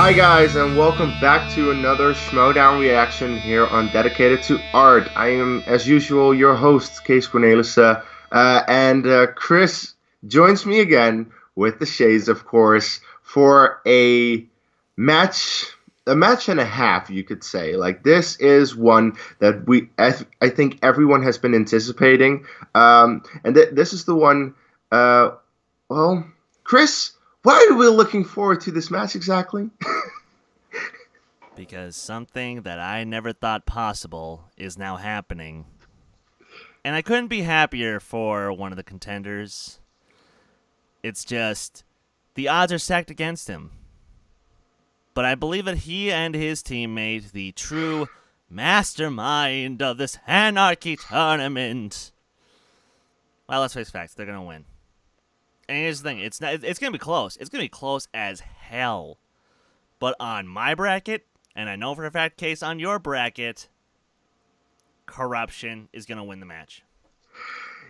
Hi guys, and welcome back to another Schmoedown reaction here on Dedicated to Art. I am, as usual, your host, Kees Cornelissen, and Chris joins me again with the Shades, of course, for a match and a half, you could say. Like, this is one that I think everyone has been anticipating, and this is the one. Well, Chris, why are we looking forward to this match exactly? Because something that I never thought possible is now happening. And I couldn't be happier for one of the contenders. It's just, the odds are stacked against him. But I believe that he and his teammate, the true mastermind of this Anarchy tournament, well, let's face facts, they're going to win. And here's the thing, it's going to be close. It's going to be close as hell. But on my bracket, and I know for a fact, Case, on your bracket, Korruption is going to win the match.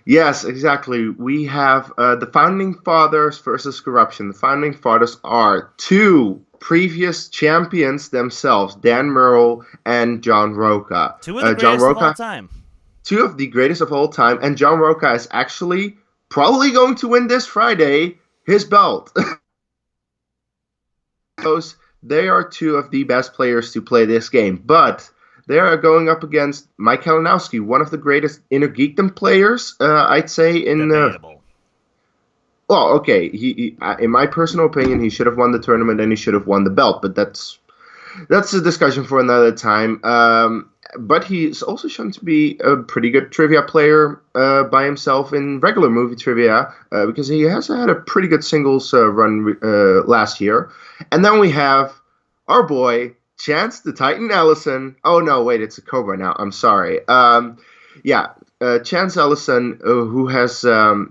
Yes, exactly. We have the Founding Fathers versus Korruption. The Founding Fathers are two previous champions themselves, Dan Murrell and John Rocha. Two of the greatest of all time. Two of the greatest of all time. And John Rocha is actually probably going to win this Friday his belt. They are two of the best players to play this game. But they are going up against Mike Kalinowski, one of the greatest Inner Geekdom players, I'd say. Debatable. Well, okay. He, in my personal opinion, he should have won the tournament and he should have won the belt. But that's a discussion for another time. But he's also shown to be a pretty good trivia player by himself in regular movie trivia because he has had a pretty good singles run last year. And then we have our boy, Chance the Titan Ellison. Oh, no, wait, it's a Cobra now. I'm sorry. Chance Ellison, who has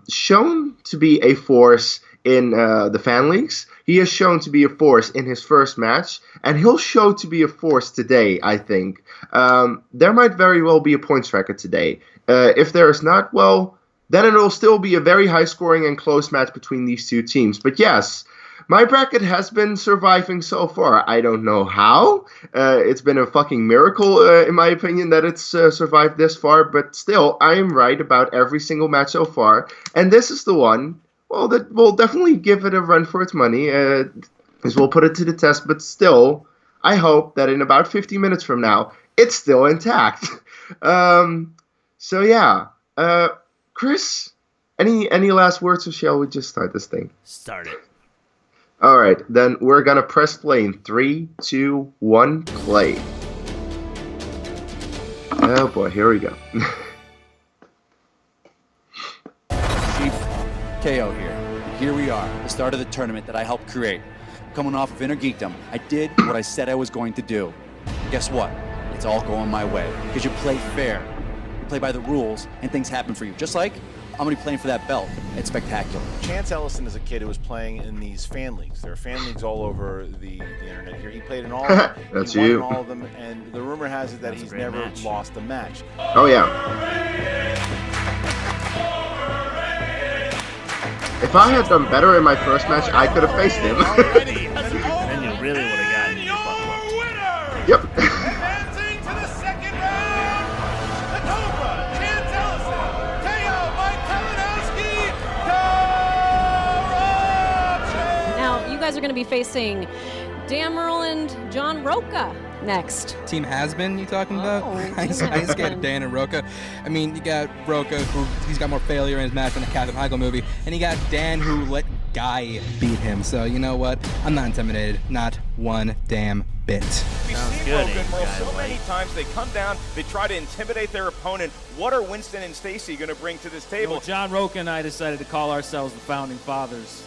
shown to be a force in the fan leagues. He has shown to be a force in his first match, and he'll show to be a force today, I think. There might very well be a points record today. If there is not, well, then it will still be a very high-scoring and close match between these two teams. But yes, my bracket has been surviving so far. I don't know how. It's been a fucking miracle, in my opinion, that it's survived this far. But still, I am right about every single match so far. And this is the one, well, that will definitely give it a run for its money. Because we'll put it to the test. But still, I hope that in about 50 minutes from now, it's still intact. So yeah. Chris, any last words, or shall we just start this thing? Start it. All right, then we're going to press play in 3, 2, 1, play. Oh boy, here we go. Chief KO here. Here we are, the start of the tournament that I helped create. Coming off of Inner Geekdom, I did what I said I was going to do. Guess what? It's all going my way, because you play fair. You play by the rules, and things happen for you. Just like I'm going to be playing for that belt. It's spectacular. Chance Ellison is a kid who was playing in these fan leagues. There are fan leagues all over the internet here. He played in all of them. That's he won you. in all of them, and the rumor has it that he's never lost a match. Oh, yeah. If I had done better in my first match, I could have faced him. Then you really would have gotten your butt whooped. Yep. Advancing to the second round, the Cobra, Chance Ellison, KO by Kalinowski, Korruption. Now, you guys are going to be facing Dan Murrell and John Rocha next. Team Has-Been, you talking about? I Team just Has-Been. got Dan and Rocha. I mean, you got Rocha, who he's got more failure in his match than the Captain Heigl movie, and you got Dan, who let Guy beat him. So, you know what? I'm not intimidated. Not one damn bit. We've Sounds seen good, Rocha and Murrell guy, so many Mike. times. They come down, they try to intimidate their opponent. What are Winston and Stacy going to bring to this table? Well, John Rocha and I decided to call ourselves the Founding Fathers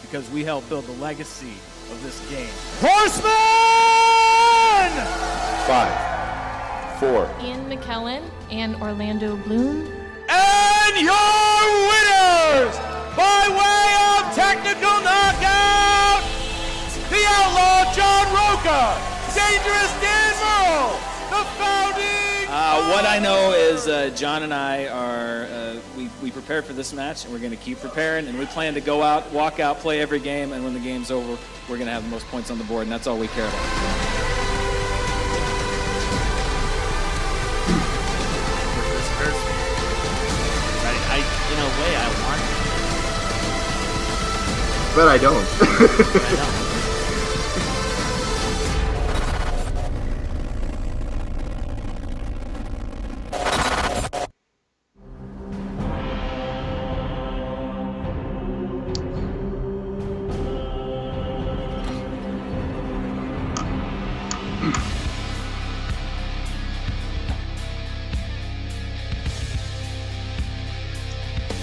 because we helped build the legacy of this game. Horseman! 5, 4. Ian McKellen and Orlando Bloom. And your winners, by way of technical knockout, the outlaw John Rocha, Dangerous Dan Murrell, the Founding What I know is John and I are, we prepared for this match, and we're going to keep preparing, and we plan to go out, walk out, play every game, and when the game's over, we're going to have the most points on the board, and that's all we care about. This hurts me. In a way, I want But I don't. it. I don't.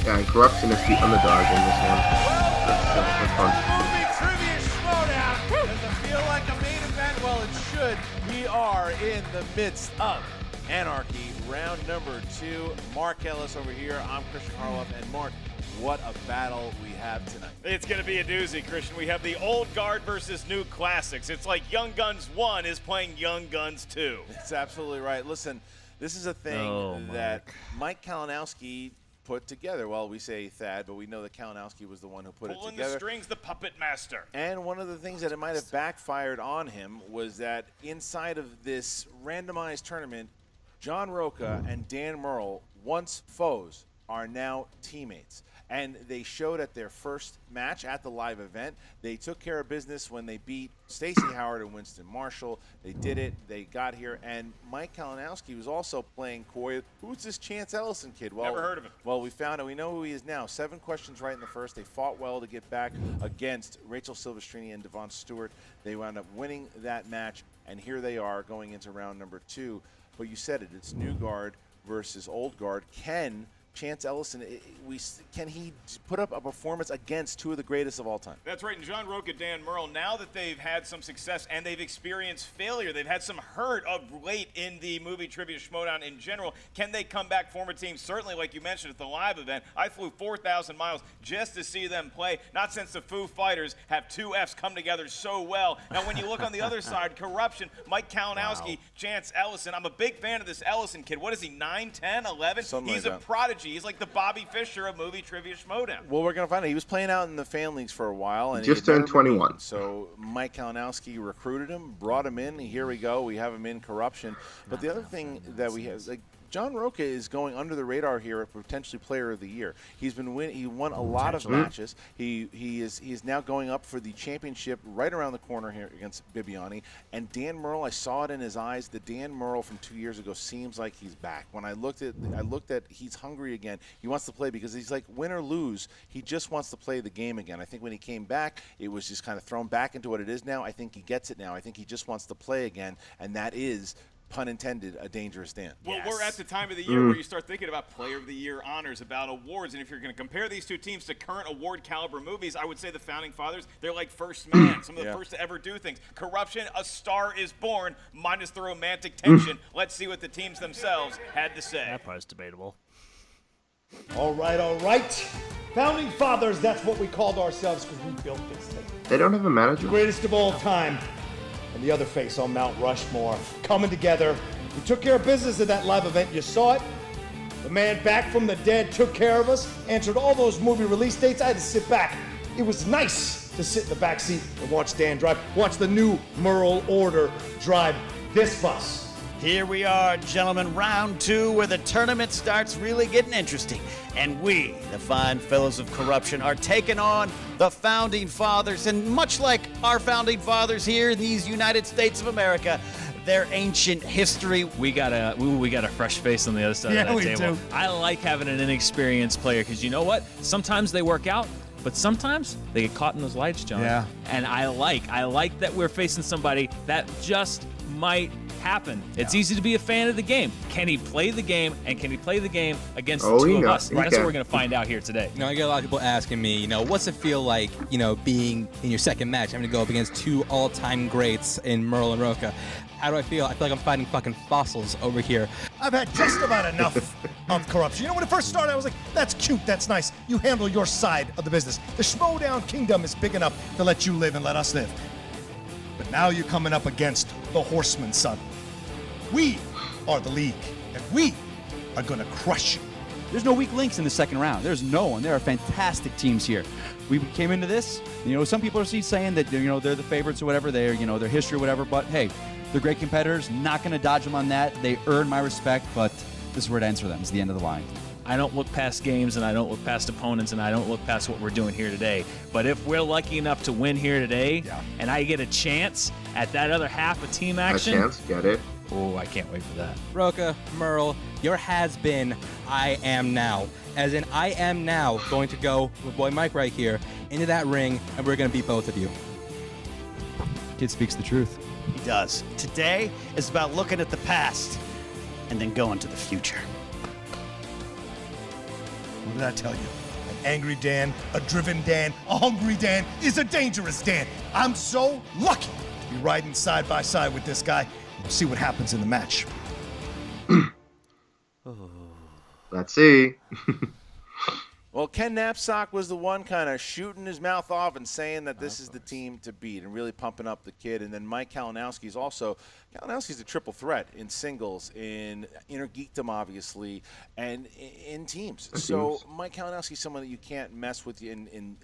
Yeah, and Korruption is the underdog in this one. That's fun. Movie trivia Schmoedown. Does it feel like a main event? Well, it should. We are in the midst of Anarchy, round number 2. Mark Ellis over here. I'm Christian Harloff, and Mark, what a battle we have tonight. It's going to be a doozy, Christian. We have the old guard versus new classics. It's like Young Guns 1 is playing Young Guns 2. That's absolutely right. Listen, this is a thing that Mike Kalinowski put together. Well, we say Thad, but we know that Kalinowski was the one who put it together. Pulling the strings, the puppet master. And one of the things that it might have backfired on him was that inside of this randomized tournament, John Rocha and Dan Murrell, once foes, are now teammates. And they showed at their first match at the live event. They took care of business when they beat Stacey Howard and Winston Marshall. They did it. They got here. And Mike Kalinowski was also playing coy. Who's this Chance Ellison kid? Well, Never heard of him. Well, we found out. We know who he is now. 7 questions right in the first. They fought well to get back against Rachel Silvestrini and Devon Stewart. They wound up winning that match. And here they are going into round number 2. But you said it. It's new guard versus old guard. Can Chance Ellison, can he put up a performance against 2 of the greatest of all time? That's right. And John Rocha, Dan Murrell, now that they've had some success and they've experienced failure, they've had some hurt of late in the movie trivia Schmoedown in general. Can they come back, form a team? Certainly, like you mentioned at the live event, I flew 4,000 miles just to see them play. Not since the Foo Fighters have 2 Fs come together so well. Now, when you look on the other side, Korruption, Mike Kalinowski, Chance Ellison. I'm a big fan of this Ellison kid. What is he, 9, 10, 11? Something He's like a that. prodigy. He's like the Bobby Fischer of movie trivia Schmoedown. Well, we're going to find out. He was playing out in the fan leagues for a while. And Just he had turned never been 21. beaten. So Mike Kalinowski recruited him, brought him in. Here we go. We have him in Korruption. But the other thing that we have, like, John Rocha is going under the radar here, a potentially player of the year. He's been he won a lot of matches. He is now going up for the championship right around the corner here against Bibiani. And Dan Murrell, I saw it in his eyes. The Dan Murrell from 2 years ago seems like he's back. When I looked at he's hungry again. He wants to play because he's like, win or lose, he just wants to play the game again. I think when he came back, it was just kind of thrown back into what it is now. I think he gets it now. I think he just wants to play again, and that is, pun intended, a dangerous Dan. Well, we're at the time of the year where you start thinking about Player of the Year honors, about awards, and if you're going to compare these 2 teams to current award caliber movies, I would say the Founding Fathers, they're like First Man, some of the first to ever do things. Korruption, A Star is Born, minus the romantic tension. Let's see what the teams themselves had to say. That part's debatable. All right. Founding Fathers, that's what we called ourselves because we built this thing. They don't have a manager? Greatest of all time. And the other face on Mount Rushmore, coming together. We took care of business at that live event. You saw it. The man back from the dead took care of us, answered all those movie release dates. I had to sit back. It was nice to sit in the back seat and watch Dan drive, watch the new Murrell order drive this bus. Here we are, gentlemen, round 2, where the tournament starts really getting interesting. And we, the fine fellows of Korruption, are taking on the Founding Fathers. And much like our Founding Fathers here in these United States of America, their ancient history. We got a fresh face on the other side of that table. Do. I like having an inexperienced player because you know what? Sometimes they work out, but sometimes they get caught in those lights, John. Yeah. And I like that we're facing somebody that just might happen. It's easy to be a fan of the game. Can he play the game, and can he play the game against the 2 of us? That's what we're going to find out here today. I get a lot of people asking me, what's it feel like, being in your second match, having to go up against 2 all-time greats in Murrell and Rocha. How do I feel? I feel like I'm fighting fucking fossils over here. I've had just about enough of Korruption. When it first started, I was like, that's cute, that's nice. You handle your side of the business. The Schmoedown Kingdom is big enough to let you live and let us live. But now you're coming up against the Horseman, son. We are the league, and we are going to crush you. There's no weak links in the second round. There's no one. There are fantastic teams here. We came into this, some people are saying that, they're the favorites or whatever, their history or whatever, but hey, they're great competitors. Not going to dodge them on that. They earn my respect, but this is where it ends for them. It's the end of the line. I don't look past games, and I don't look past opponents, and I don't look past what we're doing here today. But if we're lucky enough to win here today, and I get a chance at that other half of team action. A chance, get it. Oh, I can't wait for that. Rocha, Murrell, your has been, I am now. As in, I am now going to go with boy Mike right here into that ring, and we're going to beat both of you. Kid speaks the truth. He does. Today is about looking at the past and then going to the future. What did I tell you? An angry Dan, a driven Dan, a hungry Dan is a dangerous Dan. I'm so lucky to be riding side by side with this guy. We'll see what happens in the match. Let's see. Well, Ken Knapsack was the one kind of shooting his mouth off and saying that this is the team to beat and really pumping up the kid. And then Mike Kalinowski's a triple threat in singles, in inner geekdom, obviously, and in teams. So Mike Kalinowski's someone that you can't mess with in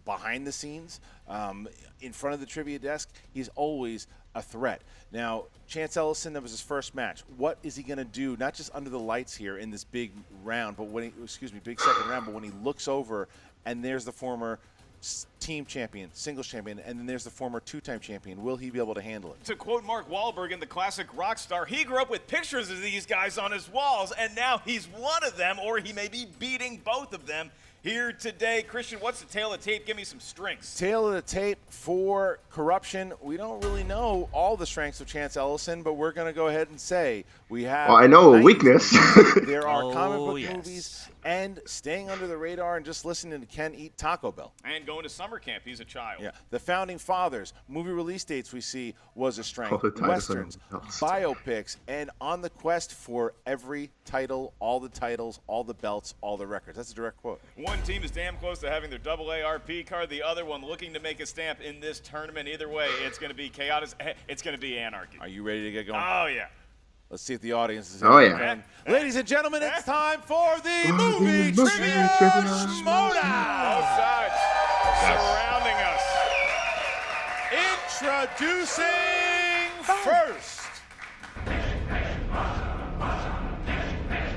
behind the scenes. In front of the trivia desk, he's always a threat. Now, Chance Ellison, that was his first match. What is he going to do, not just under the lights here in this big round, but big second round, but when he looks over and there's the former team champion, singles champion, and then there's the former two-time champion. Will he be able to handle it? To quote Mark Wahlberg in the classic Rockstar, he grew up with pictures of these guys on his walls, and now he's one of them, or he may be beating both of them here today. Christian, what's the tail of the tape? Give me some strengths. Tail of the tape for Korruption. We don't really know all the strengths of Chance Ellison, but we're going to go ahead and say we have... Well, I know a weakness. There are comic book movies and staying under the radar and just listening to Ken eat Taco Bell. And going to summer camp. He's a child. Yeah. The Founding Fathers, movie release dates we see was a strength. Westerns, biopics, and on the quest for every title, all the titles, all the belts, all the records. That's a direct quote. One team is damn close to having their AA RP card. The other one looking to make a stamp in this tournament. Either way, it's going to be chaotic. It's going to be Anarchy. Are you ready to get going? Oh, yeah. Let's see if the audience is Oh, yeah. Ladies and gentlemen, it's time for the movie trivia Schmoedown. Both sides surrounding us. Introducing first.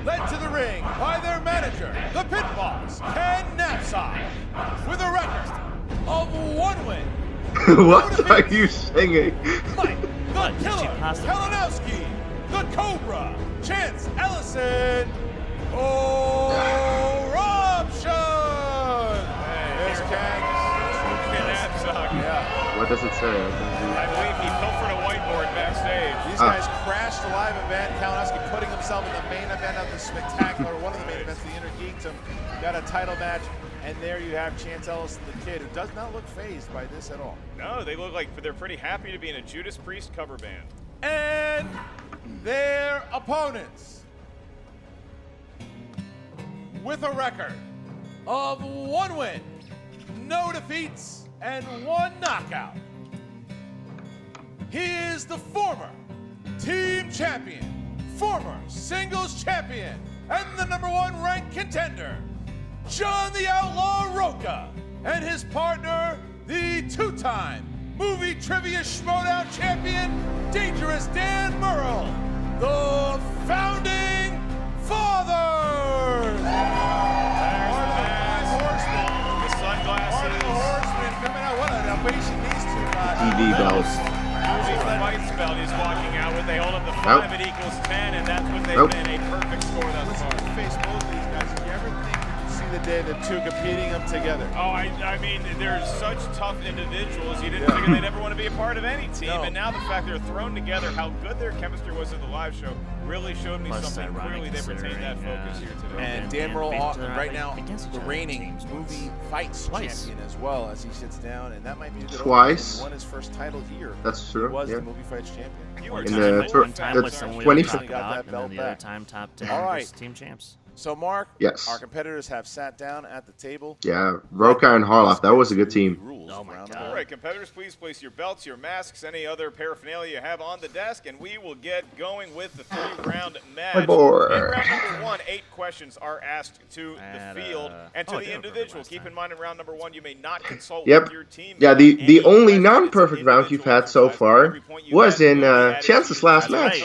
Led to the ring by their manager, the Pit Boss, Ken Knapsack, with a record of 1 win. What are you singing? Mike, the Killer, Kalinowski, the Cobra, Chance Ellison, Korruption. There's Ken. Yeah. What does it say? I believe he pilfered a whiteboard backstage. These guys crashed the live event. Kalinowski putting himself in the main event of the spectacular, one of the main events, the Inner Geekdom. Got a title match, and there you have Chance Ellison, the kid, who does not look fazed by this at all. No, they look like they're pretty happy to be in a Judas Priest cover band. And their opponents, with a record of 1 win, no defeats, and 1 knockout. He is the former team champion, former singles champion, and the #1 ranked contender, John the Outlaw Rocha, and his partner, the 2-time movie trivia Schmoedown champion, Dangerous Dan Murrell, the Founding Fathers. The sunglasses. Coming out, what an ovation these two guys. TV bells. Using the fight spell he's walking out with. They hold up the 5, it equals 10, and that's what they've been, a perfect score thus far. Listen, you face both of these guys. Did you ever think that you'd see the day the two competing them together? Oh, I mean, they're such tough individuals. You didn't figure they'd ever want to be a part of any team, and now the fact they're thrown together, how good their chemistry was at the live show, really showed me something. Clearly, they've retained that focus here today. And Dan Murrell, right now, the reigning movie fights champion as well, as he sits down, and that might be a good Twice. He won his first title here. That's true. He was yeah. the movie fights champion. One In time the with someone we 20 don't talk about, and then the other time top 10 All right. versus team champs. So, Mark, Yes. our competitors have sat down at the table. Yeah, Rocha and Harloff. That was a good team. Oh my God. All right, competitors, please place your belts, your masks, any other paraphernalia you have on the desk, and we will get going with the 3-round match. My boy. In round number 1, 8 questions are asked to the field and to the individual. Keep in mind, in round number 1, you may not consult with your team. Yeah, the only non-perfect round you've had so far was in Chance's last match.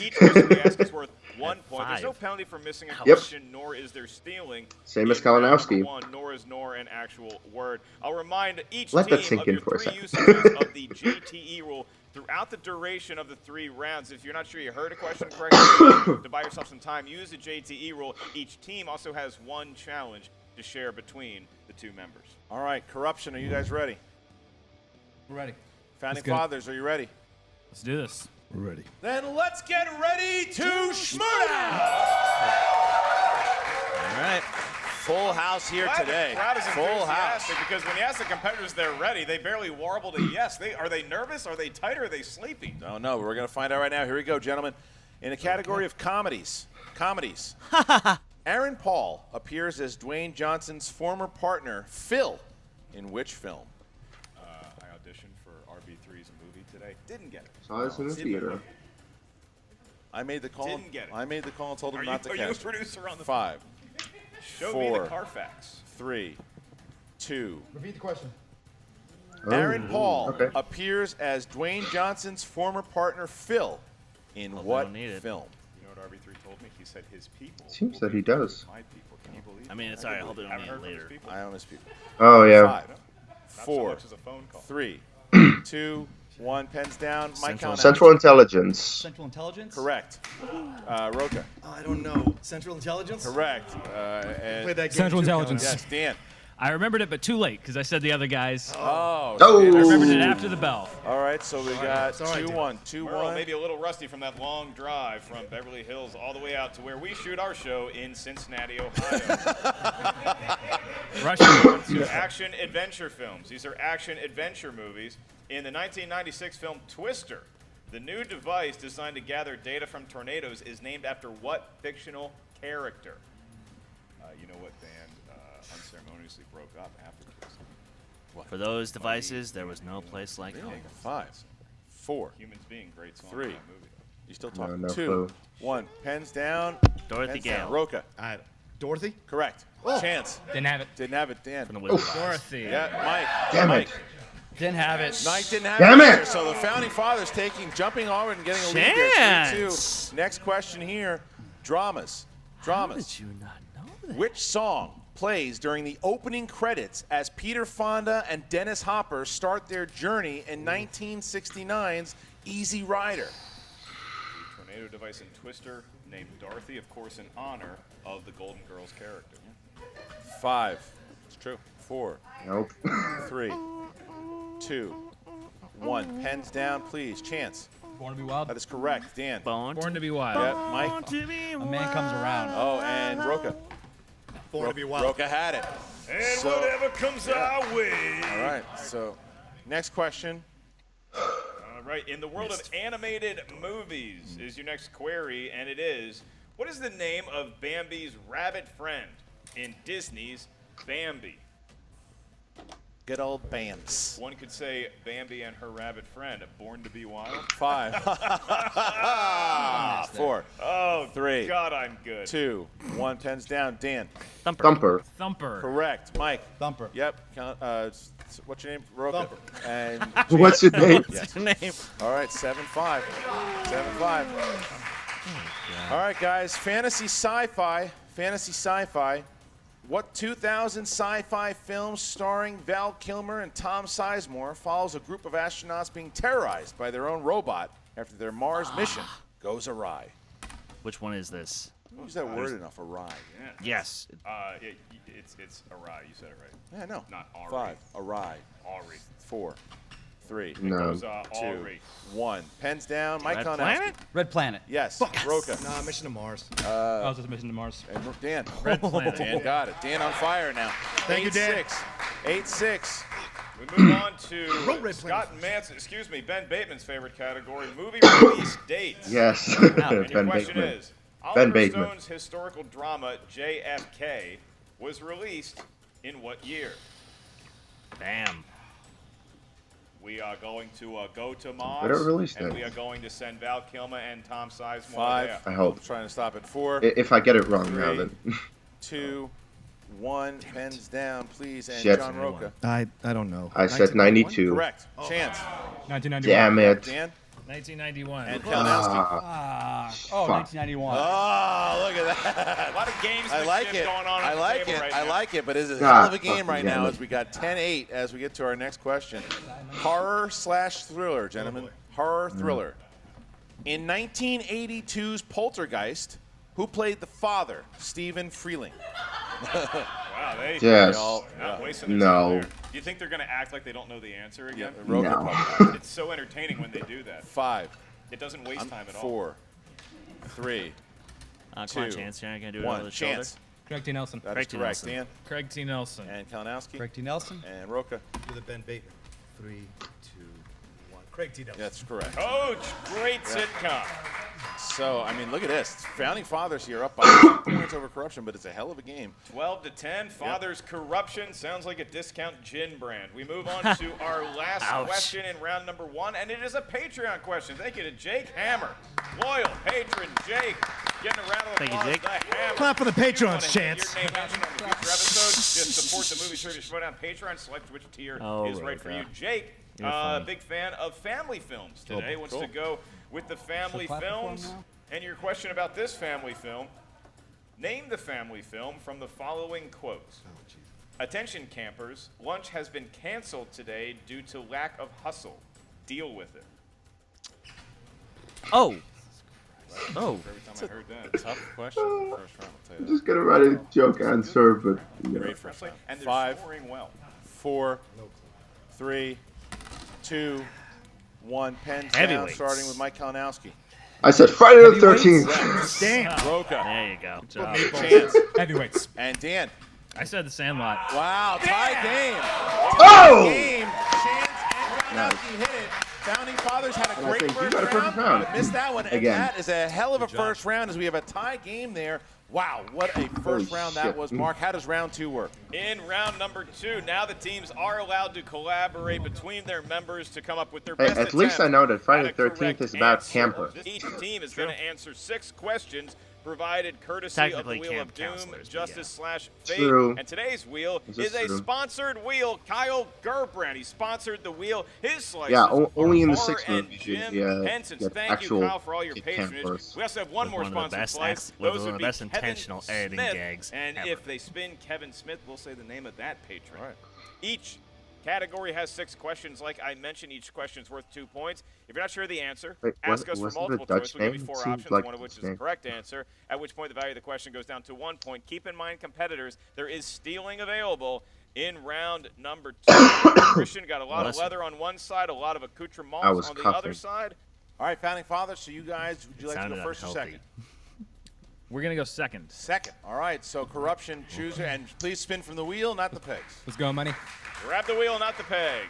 Each question we ask is worth 1 point. There's no penalty for missing a question, nor is there stealing. Same as Kalinowski. Nor is nor an actual word. I'll remind each Let team that sink of in your for a 3 second. usages of the JTE rule throughout the duration of the 3 rounds. If you're not sure you heard a question correctly, to buy yourself some time, use the JTE rule. Each team also has 1 challenge to share between the 2 members. All right, Korruption, are you guys ready? We're ready. Founding Fathers, are you ready? Let's do this. We're ready. Then let's get ready to Schmoedown! All right. Full house here today. The crowd is Full house. enthusiastic because when you ask the competitors they're ready, they barely warbled a yes. Are they nervous? Are they tight? Or are they sleepy? No, we're going to find out right now. Here we go, gentlemen. In the category of comedies, Aaron Paul appears as Dwayne Johnson's former partner, Phil, in which film? I auditioned for RB3's movie today. Didn't get it. Saw this in the theater. I made the call. Didn't get it. I made the call and told him Are not to you catch a it. producer on the 5, Show 4, me the Carfax. 3, 2. Repeat the question. Aaron Paul okay. appears as Dwayne Johnson's former partner, Phil, in what film? You know what RB3 told me? He said his people. Seems that he does. My people. Can you believe I mean, it's alright. Hold it on Haven't heard later. from his people? I own his people. Oh, yeah. 5, Not so 4, much as a phone call. 3, 2, 1. Pens down. Mike Kalinowski. Central Intelligence. Central Intelligence? Correct. Rocha. I don't know. Central Intelligence? Correct. And Played that game Central too, Intelligence. yes, Dan. I remembered it, but too late because I said the other guys. Oh. Oh. Dan. I remembered it after the bell. All right, so we got Sorry, 2-1. Murrell 2-1. maybe a little rusty from that long drive from Beverly Hills all the way out to where we shoot our show in Cincinnati, Ohio. Russian. These are action adventure films. These are action adventure movies. In the 1996 film Twister, the new device designed to gather data from tornadoes is named after what fictional character? You know what band unceremoniously broke up after Twister? For those devices, there was no place like home. 5, 4, Humans Being, great song. 3. in that movie. You still talking? no 2, clue. 1. Pens down. Dorothy Pens down. Gale. Rocha. Dorothy? Correct. Chance. Didn't have it. Didn't have it. Dan. From the Wizard of Oz. Dorothy. Yeah, Mike. Damn Mike. it. Didn't have it. Mike didn't have Damn it. it. either, So the Founding Fathers jumping over and getting a lead there. Chance. 3-2. Next question here. Dramas. How did you not know that? Which song plays during the opening credits as Peter Fonda and Dennis Hopper start their journey in 1969's Easy Rider? The tornado device in Twister named Dorothy, of course, in honor of the Golden Girls character. 5. It's true. 4, Nope. 3, 2, 1. Pens down, please. Chance. Born to be wild. That is correct. Dan. Born Born to be wild. Yeah, Mike. A man comes around. Oh, and Rocha. Born to be wild. Rocha had it. And So- whatever comes our way. All right. So, next question. All right. In the world of animated movies is your next query, and it is, what is the name of Bambi's rabbit friend in Disney's Bambi? Good old Bams. One could say Bambi and her rabbit friend, Born to be Wild. 5, 4, Oh, 3, God, I'm good. 2, 1. Pens down. Dan. Thumper. Thumper. Correct. Mike. Thumper. Yep. What's your name? Rocha. Thumper. And What's your name? Yes. name. All right. 7-5. 7-5. All right, guys. Fantasy sci-fi. Fantasy sci-fi. What 2000 sci-fi film starring Val Kilmer and Tom Sizemore follows a group of astronauts being terrorized by their own robot after their Mars mission goes awry? Which one is this? Use that word enough, awry. Yes. It's awry. You said it right. Yeah, no. Not awry. 5, awry. Awry. 4, 3, No. Goes, 2, awry. 1. Pens down. Mike Red Kalinowski. Planet? Red Planet. Yes. Rocha. Nah, Mission to Mars. I was just missing to Mars. And Dan. Red Planet. Dan got it. Dan on fire now. Thank you, Dan. 8-6. We move on to Red Scott Planet. Manson, Ben Bateman's favorite category, movie release dates. Yes. And your Ben question Bateman. is, Ben Oliver Bateman. Stone's historical drama JFK was released in what year? Damn. We are going to go to Mars, Better release and that. we are going to send Val Kilmer and Tom Sizemore 5. there. I hope. I'm trying to stop at 4. If I get it wrong now, 3, then. 2, 1. Pens down, please. And Shit. John Rocha. I don't know. I said 92. Correct. Chance. 1991. Damn it. Dan 1991. and Kalinowski. Oh, Fuck. 1991. Oh, look at that. A lot of games I like it. going on I at the like table it. right I now. like it. But it's a God, hell of a game right fucking now damn as we got 10-8 as we get to our next question. Horror/thriller, gentlemen. Horror thriller. In 1982's Poltergeist, who played the father, Stephen Freeling? Wow, they Yes. not wasting their No. time there. Do you think they're going to act like they don't know the answer again? Rocha No. probably. It's so entertaining when they do that. 5. It doesn't waste time at all. 4. 3. Come on, 2, Chance. You're not going to do it 1. over the shoulder? Chance. Craig T. Nelson. That is Craig T. correct. Nelson. Dan Craig T. Nelson. and Kalinowski Craig T. Nelson. and Rocha. Do the Ben Bateman. 3, 2, 1. Craig T. Nelson. That's correct. Coach, great sitcom. So, I mean, look at this. Founding Fathers here up by 2 points over Corruption, but it's a hell of a game. 12-10. Father's Corruption sounds like a discount gin brand. We move on to our last Ouch. question in round number 1, and it is a Patreon question. Thank you to Jake Hammer, loyal patron Jake. Getting a round of Thank you, applause. Jake. The Hammer. Clap for the If you patrons, wanna have Chance. Your name mentioned on a future episode. Just support the movie trivia Schmoedown Patreon. Select which tier Oh, is right for Rocha. you. Jake, You're funny. big fan of family films today. Wants cool. to go with the family clap for him films. now? And your question about this family film. Name the family film from the following quotes. Attention campers, lunch has been canceled today due to lack of hustle. Deal with it. Oh. Oh. Every time I heard that. Tough question in the first round, I'll tell you I'm that. just gonna write a joke answer, but you know. Great first round. And they're 5, scoring well. 4, 3, 2, 1. Pens down, Heavyweights. starting with Mike Kalinowski. I said Friday the 13th. Damn. Rocha. There you go. Chance. Heavyweights. And Dan. I said The Sandlot. Wow, tie game. Oh! Game. Chance and Kalinowski hit it. Founding Fathers had a And I great think you first got a perfect round. but missed that one. And Again. that is a hell of a first round as we have a tie game there. Wow, what a first Holy round that shit. was. Mark, how does round 2 work? In round number 2, now the teams are allowed to collaborate between their members to come up with their Hey, best at least I attempt know that Friday at the a 13th correct is about answer. camper. Each team is going to answer 6 questions provided courtesy Technically of the Wheel of camp Doom, counselors, but Justice/Fate. True. And today's wheel This is is a true. sponsored wheel. Kyle Gerbrand, he sponsored the wheel. His slices Yeah, are only in the horror 6 and movies Jim you Henson's. get Thank actual you, Kyle, for all your camp patronage. first. We also have one more One of the sponsored best slice. with Those one would of be the best Kevin intentional editing Smith. gags And ever. if they spin Kevin Smith, we'll say the name of that patron. All right. Each category has 6 questions. Like I mentioned, each question is worth 2 points. If you're not sure of the answer, Wait, ask us for wasn't the multiple Dutch choice. We'll give you name? 4 Seems options, like one of which is Dutch the name. correct answer, at which point the value of the question goes down to 1 point. Keep in mind, competitors, there is stealing available in round number 2. Christian got a lot of leather on one side, a lot of accoutrements I was on the cuffing. other side. All right, Founding Fathers, so you guys, would you like to sounded go first or unhealthy. second? We're going to go second. Second. All right, so Corruption, chooser, and please spin from the wheel, not the pegs. Let's go, money. Grab the wheel, not the peg.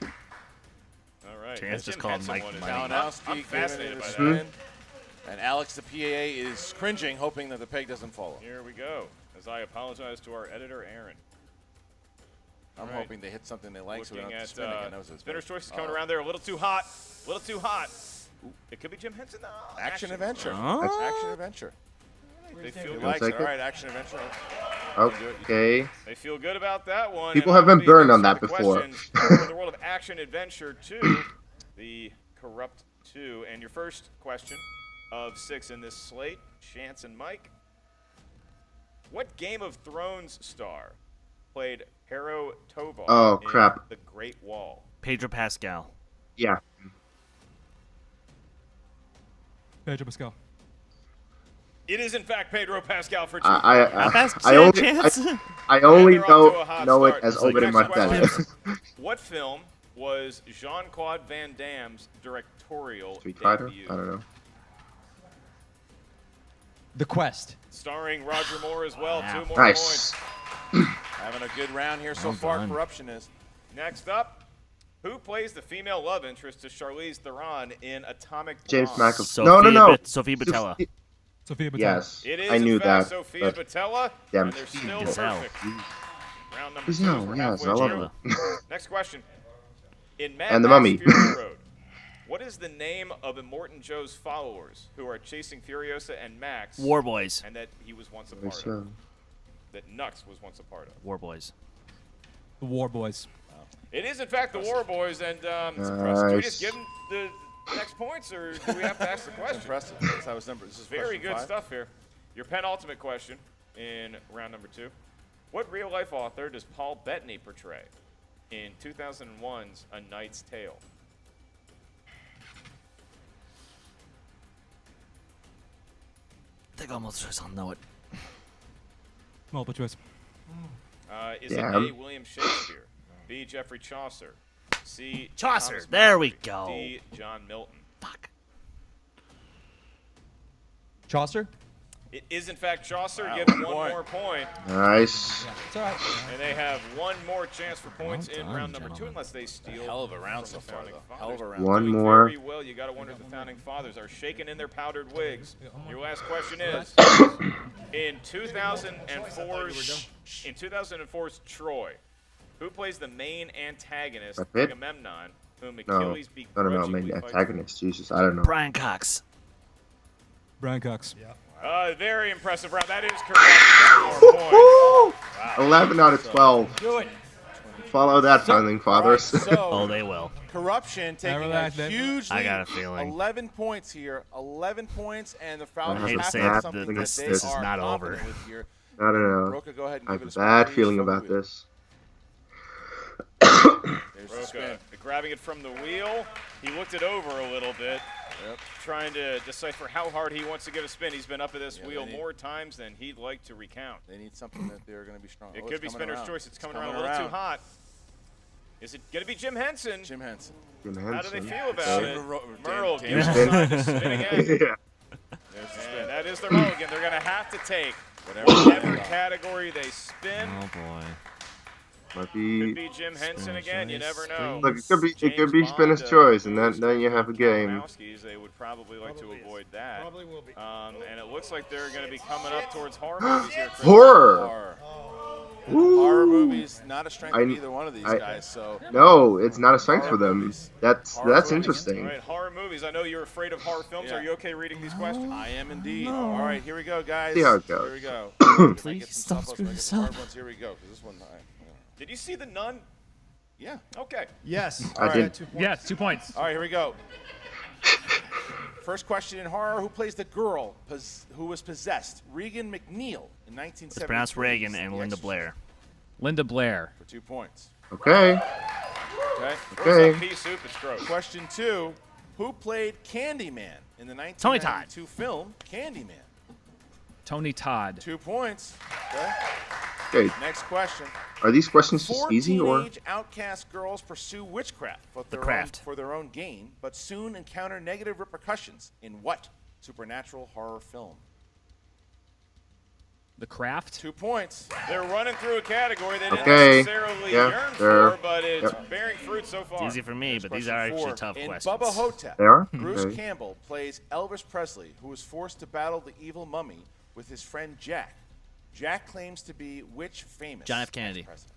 All right. Chance Jim just called Henson Mike one is money. out. Kalinowski I'm fascinated by giving it a that. spin. And Alex, the PAA, is cringing, hoping that the peg doesn't follow. Here we go. As I apologize to our editor, Aaron. I'm right. hoping they hit something they like so we don't Looking have to at spin again. That was a spinner's spin. choice is coming around there a little too hot. A little too hot. It could be Jim Henson. No, Action Adventure. Huh? That's Action Adventure. They feel He good. likes it. take All it. right, Action Adventure. Okay. They feel good about that one. People And have been that'll burned be on that the before. questions For the world of Action Adventure 2, the Corrupt 2. And your first question of 6 in this slate, Chance and Mike. What Game of Thrones star played Hero Tovar Oh, in crap. The Great Wall? Pedro Pascal. Yeah. Pedro Pascal. It is, in fact, Pedro Pascal for 2. How fast I only Chance? I only And they're off to a hot know it start. as It's like Obed and next Martellus. What film was Jean-Claude Van Damme's directorial Street Fighter? debut? I don't know. The Quest. Starring Roger Moore as well. Wow. 2 more Nice. points. Having a good round here so Well far. done. Corruption is. Next up, who plays the female love interest to Charlize Theron in Atomic James Blonde? McAvoy. No. Sophie Botella. Sophia Boutella. Yes, It is I knew in fact that. Sophia but Boutella, damn. and they're still Gazelle. perfect. Round number Who's 2, now? we're Yes, I halfway love through. him. Next question. In Mad And the Max Mummy. Fury Road, what is the name of Immortan Joe's followers who are chasing Furiosa and Max? War Boys. And that he was once a part of. That Nux was once a part of. War Boys. The War Boys. It is, in fact, the War Boys, and it's impressive. Do we just give them the next points, or do we have to ask the question? Impressive. That's how his number. This is Very question good 5. stuff here. Your penultimate question in round number 2. What real-life author does Paul Bettany portray in 2001's A Knight's Tale? I think almost I'll know it. Multiple choice. Is it Yeah. A, William Shakespeare, B, Geoffrey Chaucer, C, Chaucer. Thomas There we Malory, go. D, John Milton? Fuck. Chaucer? It is, in fact, Chaucer. Wow, Give him one one point. more point. Nice. It's all right. And they have one more chance for points in done, round number 2, gentlemen. unless they steal. Hell of a round from so the far, Founding though. Fathers. Hell of a round. One Doing more. Very well. You got to wonder if the Founding Fathers are shaking in their powdered wigs. Your last question is: in 2004's Troy, who plays the main antagonist, Brad Pitt? Agamemnon, whom No, Achilles not about begrudgingly main fights? antagonist. Jesus, I don't know. Brian Cox. Brian Cox. Very impressive round. That is correct. 4 points. Woo! Wow. 11 out of 12. Do it. Follow that, Founding Fathers. All right, so Oh, they will. Corruption taking a relax, man. huge I lead. got a feeling. 11 points here. 11 points, and the I Falcons hate have to to say have it, something this- that they this is are not confident over. with here. I don't know. Rocha, go ahead and I give have a us bad praise feeling from the about wheel. this. There's the spin. Rocha grabbing it from the wheel. He looked it over a little bit, Yep. trying to decipher how hard he wants to give a spin. He's been up at this Yeah, wheel they need- more times than he'd like to recount. They need something that they're going to be strong. It Oh, could it's be coming spinner's around. choice. It's coming around a little too hot. Is it going to be Jim Henson? Jim Henson. Jim How do they Henson. feel about it? Merle Dan- gives Dan- him time to spin again. Yeah. There's the spin. And that is their mulligan. They're going to have to take Whatever. whatever category they spin. Oh boy. Might Could be. be Jim Henson again. You never know. Look, it could be James spinner's Bond, choice, and who's then you have a game. Kalinowski's, they would probably like to avoid that. Probably will be. And it looks like they're going to be coming up towards horror movies here. Chris. Horror. Horror. Woo. Horror movies, not a strength I- of either one of these I- guys. So No, it's not a strength for them. movies. That's Horror movies. All interesting. right, horror movies. I know you're afraid of horror films. Yeah. Are you okay reading these questions? I am indeed. All right, here we go, guys. See how it goes. Here we go. Please stop screwing this Hard up. ones. Here we go, because this one, Did you see The Nun? yeah. Okay. Yes. I did. 2 points. Yes, 2 points. All right, here we go. First question in horror: who plays the girl who was possessed? Regan McNeil in 1970. It's pronounced Reagan and Linda Blair. Linda Blair. For 2 points. Okay. Okay. Okay. Pea soup. It's gross. Question 2: who played Candyman in the Tony Todd. 1992 film Candyman? Tony Todd. 2 points. Okay. Okay. Next question. Are these questions just 4 easy or? teenage outcast girls pursue witchcraft for their own gain, but soon encounter negative repercussions in what supernatural horror film? The Craft. 2 points. They're running through a category they didn't Okay. necessarily Yeah, yearn they're- for, but it's yep. bearing fruit so far. It's easy for me, but these are Question actually 4. tough In questions. Bubba Hotep, They are? Bruce Okay. Campbell plays Elvis Presley, who is forced to battle the evil mummy with his friend Jack. Jack claims to be which famous John F. Kennedy. ex-president?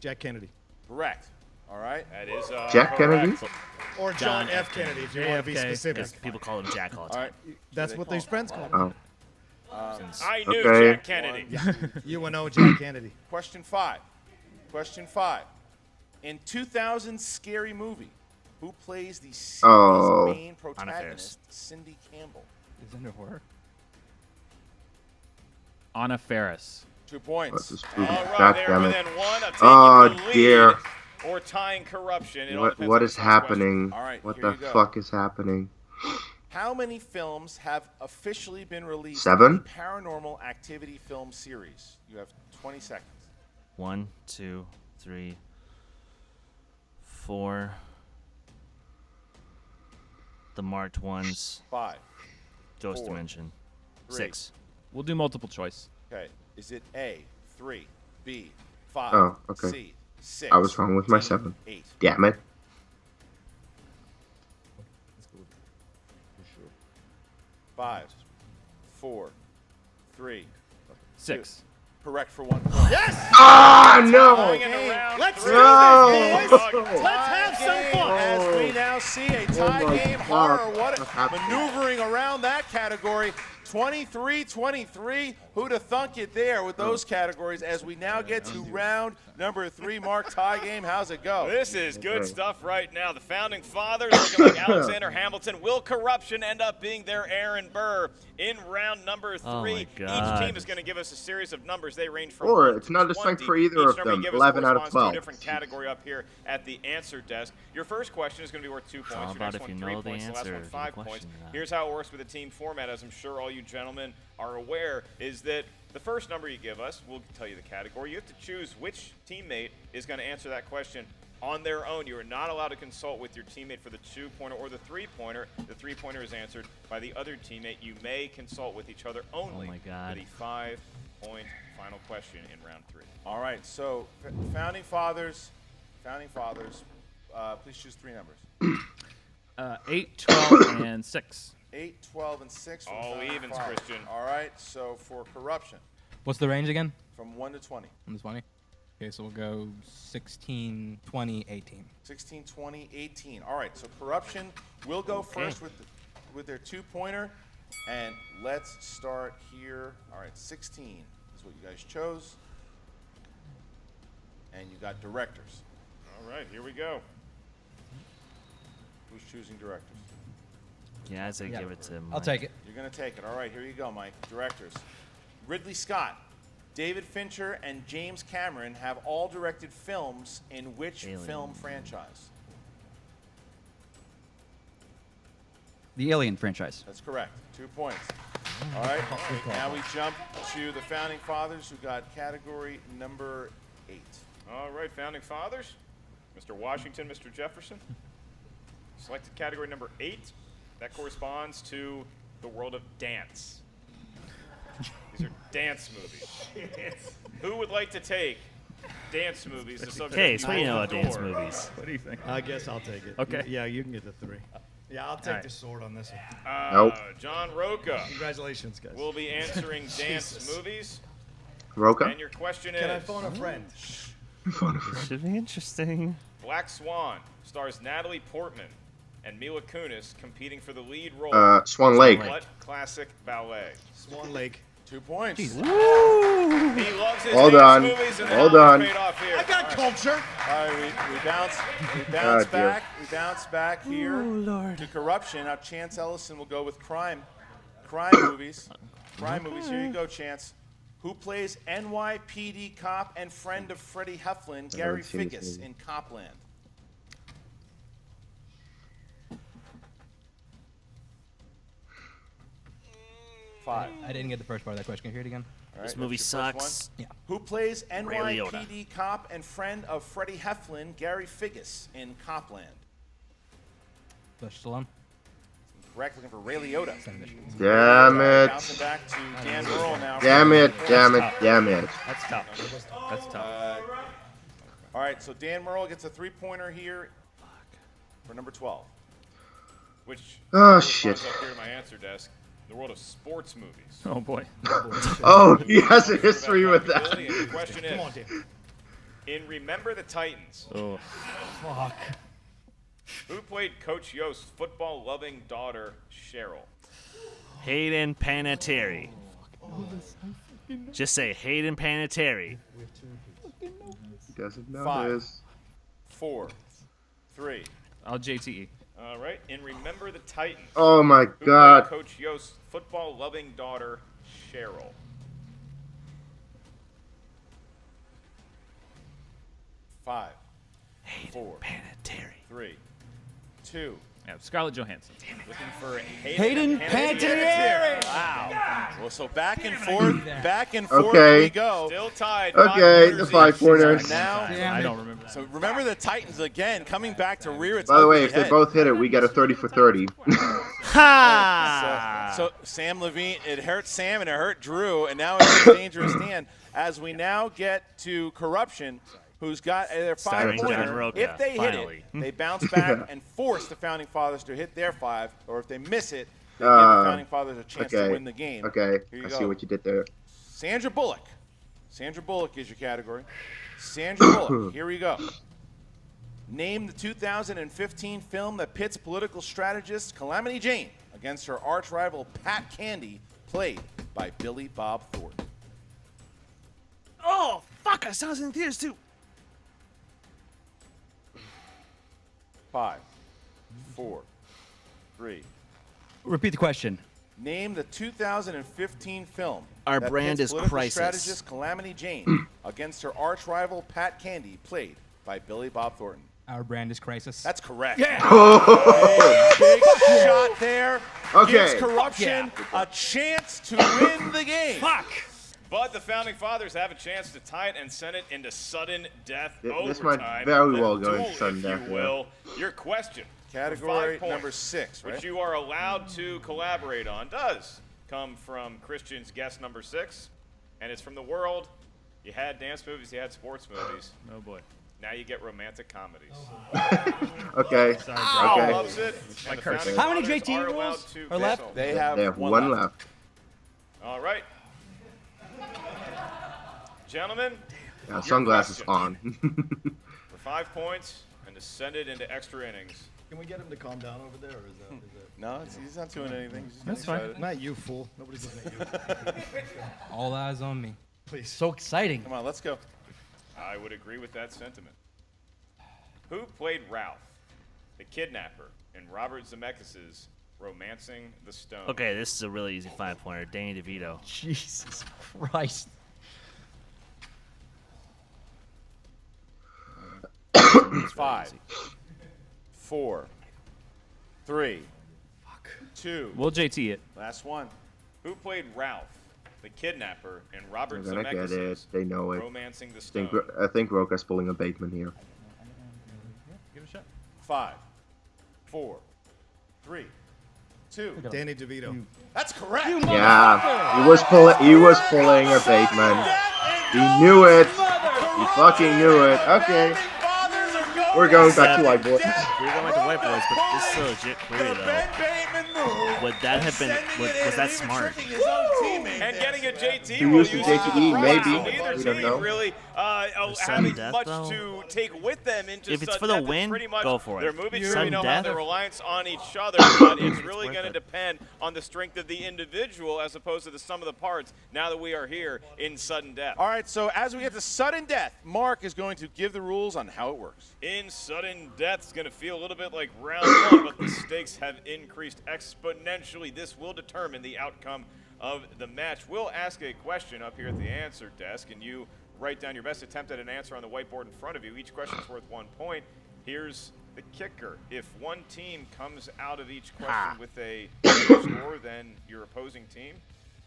Jack Kennedy. Correct. All right. That is Jack Kennedy? correct. Or John F. Kennedy, if you want to be JFK. specific. Yes, people call him Jack all the All time. right. That's They what call these him friends call him. Oh. I knew Okay. Jack Kennedy. UNO Jack Kennedy. Question 5. Question 5. In 2000's Scary Movie, who plays the series' Oh. main protagonist, Cindy Campbell? Is under horror? Anna Faris. 2 What's points. this All movie? right, God there damn within it. one of Oh, taking the lead dear. or tying corruption. It all What depends what on is the next question. happening? All right, What here the you go. fuck is happening? How many films have officially been released 7? in the Paranormal Activity film series? You have 20 seconds. 1, 2, 3, 4. The marked ones. 5. Ghost 4, Dimension. 3. 6. We'll do multiple choice. Okay. Is it A, 3, B, 5, Oh, okay. C, 6? I was wrong with my D, 7. 8. Damn it. 5, 4, 3, 6. 2. Correct for 1 point. Yes! Ah, no! Let's do this, boys! Let's have some fun! As we now see a tie game. Horror, what maneuvering around that category. 23-23. Who'd have thunk it there with those categories as we now get to round number 3. Mark, tie game. How's it go? This is good stuff right now. The Founding Fathers looking like Alexander Hamilton. Will Korruption end up being their Aaron Burr in round number 3? Oh my Each God. team is going to give us a series of numbers. They range from Or 1 it's not to a strength 20. for either Each of number them. you give us 11 out of corresponds 12. to a different category up here at the answer desk. Your first question is going to be worth 2 points. How Your about next if one, you 3 know the points. The last answer one, to the 5 points. question? Here's how it works with the team format, as I'm sure all you gentlemen are aware, is that the first number you give us, we'll tell you the category. You have to choose which teammate is going to answer that question on their own. You are not allowed to consult with your teammate for the 2-pointer or the 3-pointer. The 3-pointer is answered by the other teammate. You may consult with each other only Oh my God. for the 5-point final question in round 3. All right, so Founding Fathers, please choose 3 numbers. 8, 12, and 6. 8, 12, and 6. for the All Founding evens, Fathers. Christian. All right, so for Korruption, What's the range again? from 1 to 20. 1 to 20. Okay, so we'll go 16, 20, 18. 16, 20, 18. All right, so Korruption will go first with their 2-pointer. And let's start here. All right, 16 is what you guys chose. And you got directors. All right, here we go. Who's choosing directors? Yeah, I say give it to I'll take it. You're going to take it. All right, here you go, Mike. Directors. Ridley Scott, David Fincher, and James Cameron have all directed films in which Alien. film franchise? The Alien franchise. That's correct. 2 points. All right. Now we jump to the Founding Fathers, who got category number 8. All right, Founding Fathers. Mr. Washington, Mr. Jefferson. Selected category number 8. That corresponds to the world of dance. These are dance movies. Who would like to take dance movies? The subject Case, of what do you know Golden about dance Door? movies? What do you think? I guess I'll take it. Okay. Yeah, you can get the 3. Yeah, I'll take right. the sword on this one. Nope. John Rocha Congratulations, guys. will be answering dance Jesus. movies. Rocha? And your question is, Can I phone a friend? Should be interesting. Black Swan stars Natalie Portman and Mila Kunis competing for the lead role. Swan Lake. What classic ballet? Swan Lake. 2 points. He loves his Well dance done. movies, and Well that done. paid off here. I got culture. All right, we bounce God, dear. back. We bounce back here to Korruption. Now Chance Ellison will go with crime movies. Crime movies. Here you go, Chance. Who plays NYPD cop and friend of Freddie Heflin, Gary seen this Figgis, movie. in Copland? Five. I didn't get the first part of that question. Can you hear it again? All This right, movie that's your first one. sucks. Yeah. Who plays Ray Liotta. NYPD cop and friend of Freddie Heflin, Gary Figgis, in Copland? Bush Stallone. Correct, looking for Ray Liotta. Damn it. Bouncing back to Dan Murrell now. Damn it. Damn it. Damn it. That's tough. That's tough. All right, so Dan Murrell gets a 3-pointer here for number 12. Which Oh, corresponds shit. up here to my answer desk. The world of sports movies. Oh, boy. Oh, he has a history with that. And the question Come on, is, Dan. in Remember the Titans, Oh. Fuck. who played Coach Yost's football-loving daughter, Cheryl? Hayden Panettiere. Just say Hayden Panettiere. He doesn't know 5, this. 4, 3. I'll JTE. All right, in Remember the Titans, Oh my who God. played Coach Yost's football-loving daughter, Cheryl? 5, Hayden 4, Panettiere. 3, 2. Yeah, Scarlett Johansson. Looking for Hayden Panettiere. Wow. Well, so back and forth Okay. we go. Still tied. Okay, the 5-pointers. So now, I don't remember that. so remember the Titans again coming back to rear its By the way, ugly if they head. both hit it, we get a 30 for 30. Ha! So Sam Levine, it hurt Sam and it hurt Drew, and now it's a dangerous stand as we now get to Korruption, who's got their Starring John 5-pointer. Rocha, If they hit finally. it, they bounce back and force the Founding Fathers to hit their 5, or if they miss it, They give the Founding Fathers a chance to win the game. Okay, Here you I go. see what you did there. Sandra Bullock. Sandra Bullock is your category. Sandra Bullock, here we go. Name the 2015 film that pits political strategist Calamity Jane against her arch rival Pat Candy, played by Billy Bob Thornton. Oh, fuck, I saw this in theaters too. 5, 4, 3. Repeat the question. Name the 2015 film Our that brand pits is political Crisis. strategist Calamity Jane against her arch rival Pat Candy, played by Billy Bob Thornton. Our brand is Crisis. That's correct. Yeah. Big shot there. Okay. Gives Korruption a chance to win the game. Fuck. But the Founding Fathers have a chance to tie it and send it into sudden death This overtime. might very The well go duel, into sudden if death, you will. Your question. Category for 5 number points, 6, right? which you are allowed to collaborate on, does come from Christian's guest number 6, and it's from the world. You had dance movies, you had sports movies. Oh boy. Now you get romantic comedies. Okay. Sorry, Okay. Loves it. And the Founding How many Fathers JT are allowed rules to are left? cancel. They have, They have one left. All right. Gentlemen, Yeah, sunglasses on. for 5 points and to send it into extra innings. Can we get him to calm down over there, or is that? No, he's not doing anything. He's just That's getting fine. excited. Not you, fool. Nobody's looking at you. All eyes on me. Please. So exciting. Come on, let's go. I would agree with that sentiment. Who played Ralph, the kidnapper, in Robert Zemeckis' Romancing the Stone? Okay, this is a really easy 5-pointer. Danny DeVito. Jesus Christ. It's 5, 4, 3, 2. We'll JT it. Last one. Who played Ralph, the kidnapper, in Robert They're gonna get it. Zemeckis' They know it. Romancing the Stone? I think Rocha's pulling a Bateman here. Give it a shot. 5, 4, 3, 2. Danny DeVito. That's correct. Yeah, he was pulling a Bateman. He knew it. He fucking knew it. Okay. We're going back to whiteboard. We're going back to whiteboards, but this is a legit query though. Would that have been? Was that smart? And getting a JT He will used the use JTE, maybe. Neither We don't team know. really sudden having death, much though? to take with them into If it's sudden for the death. It's win, pretty much go for it. Their movie Sudden crew, we know death? have their reliance on each other, but it's really worth going to it. depend on the strength of the individual as opposed to the sum of the parts now that we are here in sudden death. All right, so as we get to sudden death, Mark is going to give the rules on how it works. In sudden death, it's going to feel a little bit like round 1, but the stakes have increased exponentially. This will determine the outcome of the match. We'll ask a question up here at the answer desk, and you write down your best attempt at an answer on the whiteboard in front of you. Each question is worth 1 point. Here's the kicker. If one team comes out of each question with a better score than your opposing team,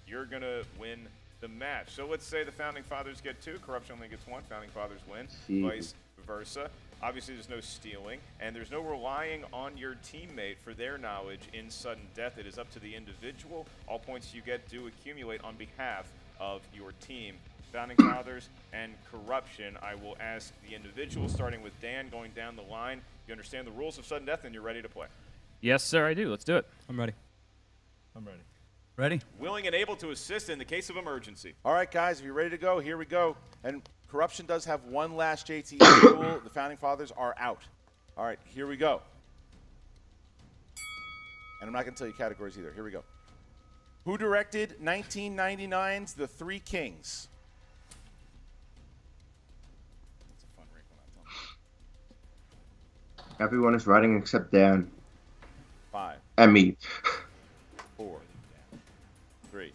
you're going to win the match. So let's say the Founding Fathers get 2, Korruption only gets 1, Founding Fathers win, vice versa. Obviously, there's no stealing, and there's no relying on your teammate for their knowledge in sudden death. It is up to the individual. All points you get do accumulate on behalf of your team. Founding Fathers and Korruption. I will ask the individual, starting with Dan, going down the line. You understand the rules of sudden death, and you're ready to play. Yes, sir, I do. Let's do it. I'm ready. I'm ready. Ready? Willing and able to assist in the case of emergency. All right, guys, if you're ready to go, here we go. And Korruption does have one last JTE rule. The Founding Fathers are out. All right, here we go. And I'm not going to tell you categories either. Here we go. Who directed 1999's The Three Kings? That's a fun wrinkle, not Everyone is writing except Dan. 5, And me. 4, 3,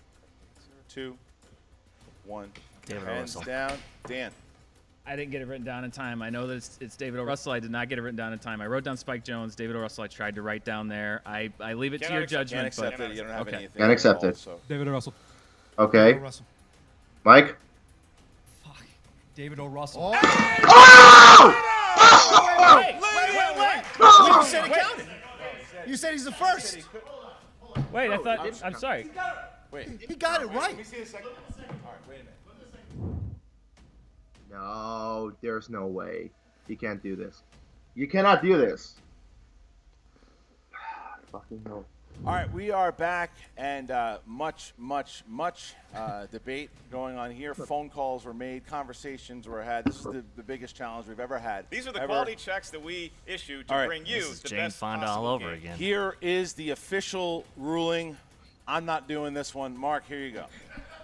2, 1. David O. Hands Russell. down. Dan. I didn't get it written down in time. I know that it's David O. Russell. I did not get it written down in time. I wrote down Spike Jones. David O. Russell, I tried to write down there. I leave it to your judgment. Can't accept but it. You don't have okay. anything. Can't accept involved, it. so. David O. Russell. Okay. Russell. Mike? David O. Russell. Oh! You said he counted. You said he's the first. Wait, I thought. I'm sorry. Wait. He got it right. Let me see a second. All right, wait a minute. No, there's no way. You can't do this. You cannot do this. Fucking no. All right, we are back, and much debate going on here. Phone calls were made, conversations were had. This is the biggest challenge we've ever had. These are the quality checks that we issue to bring you the Jane best Fonda possible all over game. again. Here is the official ruling. I'm not doing this one. Mark, here you go.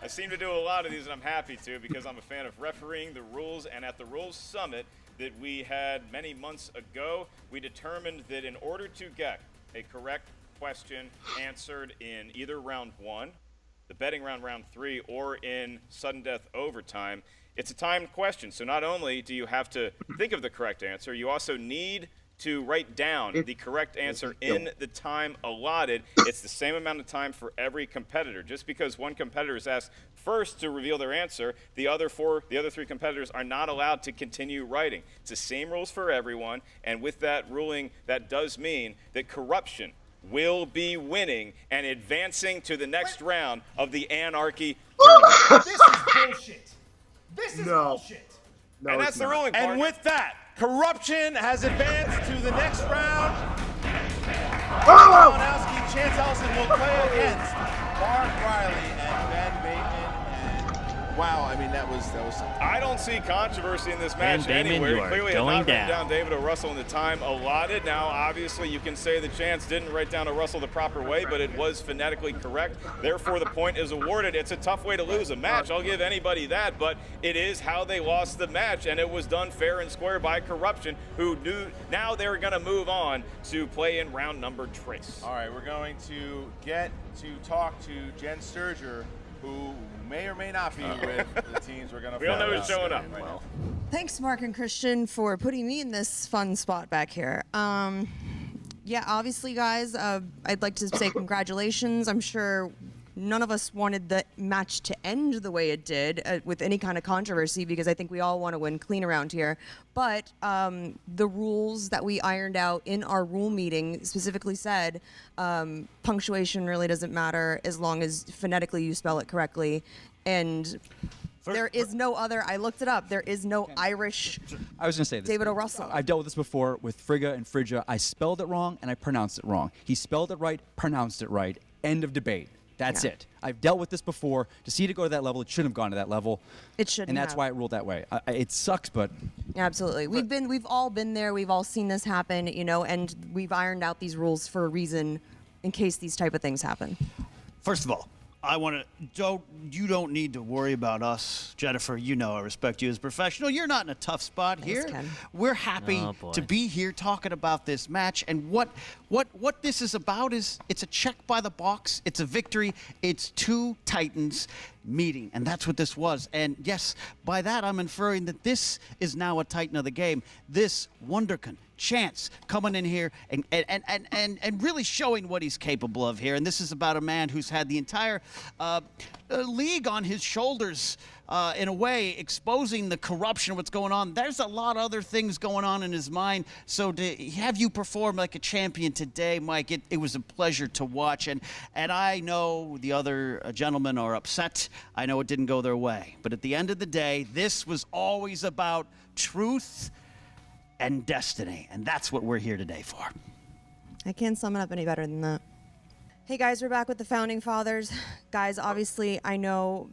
I seem to do a lot of these, and I'm happy to because I'm a fan of refereeing the rules. And at the Rules Summit that we had many months ago, we determined that in order to get a correct question answered in either round 1, the betting round 3, or in sudden death overtime, it's a timed question. So not only do you have to think of the correct answer, you also need to write down the correct answer in the time allotted. It's the same amount of time for every competitor. Just because one competitor is asked first to reveal their answer, the other 3 competitors are not allowed to continue writing. It's the same rules for everyone, and with that ruling, that does mean that Korruption will be winning and advancing to the next round of the Anarchy tournament. This is bullshit. This is bullshit. No, and that's the ruling. And with that, Korruption has advanced to the next round. Kalinowski and CHANCE Ellison will play against Mark Riley and Ben Bateman. And wow, I mean that was something. I don't see controversy in this match anywhere. Clearly, have not written down David O'Russell in the time allotted. Now, obviously, you can say that CHANCE didn't write down O'Russell the proper way, but it was phonetically correct. Therefore, the point is awarded. It's a tough way to lose a match. I'll give anybody that, but it is how they lost the match, and it was done fair and square by Korruption, who knew now they were going to move on to play in round number trace. All right, we're going to get to talk to Jen Sturger, who may or may not be with the teams we're going to. We don't know who's showing up right now. Thanks, Mark and Christian, for putting me in this fun spot back here. Yeah, obviously, guys, I'd like to say congratulations. I'm sure none of us wanted the match to end the way it did with any kind of controversy, because I think we all want to win clean around here. But the rules that we ironed out in our rule meeting specifically said punctuation really doesn't matter as long as phonetically you spell it correctly. And there is no other, I looked it up, there is no Irish I was going to say this. David O'Russell. I've dealt with this before with Frigga and Phrygia. I spelled it wrong and I pronounced it wrong. He spelled it right, pronounced it right. End of debate. That's it. I've dealt with this before. To see it go to that level, it shouldn't have gone to that level. It shouldn't and that's have. why it ruled that way. It sucks, but Absolutely. We've all been there. We've all seen this happen, you know, and we've ironed out these rules for a reason in case these type of things happen. First of all, I want to you don't need to worry about us, Jennifer. You know I respect you as a professional. You're not in a tough spot here. Ken. We're happy to be here talking about this match, and what this is about is it's a check by the box. It's a victory. It's two Titans meeting, and that's what this was. And yes, by that I'm inferring that this is now a Titan of the game. This wonderkin CHANCE coming in here and really showing what he's capable of here. And this is about a man who's had the entire league on his shoulders, in a way, exposing the corruption, what's going on. There's a lot of other things going on in his mind. So to have you perform like a champion today, Mike, it was a pleasure to watch. And I know the other gentlemen are upset. I know it didn't go their way. But at the end of the day, this was always about truth and destiny, and that's what we're here today for. I can't sum it up any better than that. Hey guys, we're back with the Founding Fathers. Guys, obviously I know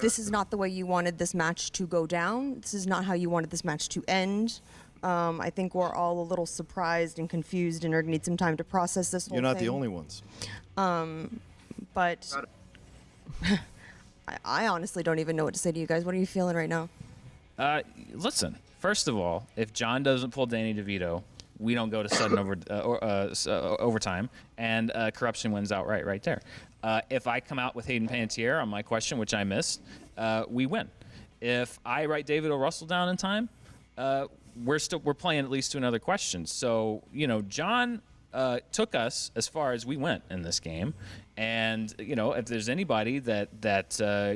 this is not the way you wanted this match to go down. This is not how you wanted this match to end. I think we're all a little surprised and confused and are going to need some time to process this whole thing. You're not the only ones. But I honestly don't even know what to say to you guys. What are you feeling right now? Listen, first of all, if John doesn't pull Danny DeVito, we don't go to sudden overtime, and Korruption wins outright right there. If I come out with Hayden Panettiere on my question, which I missed, we win. If I write David O'Russell down in time, we're playing at least to another question. So, you know, John took us as far as we went in this game. And, you know, if there's anybody that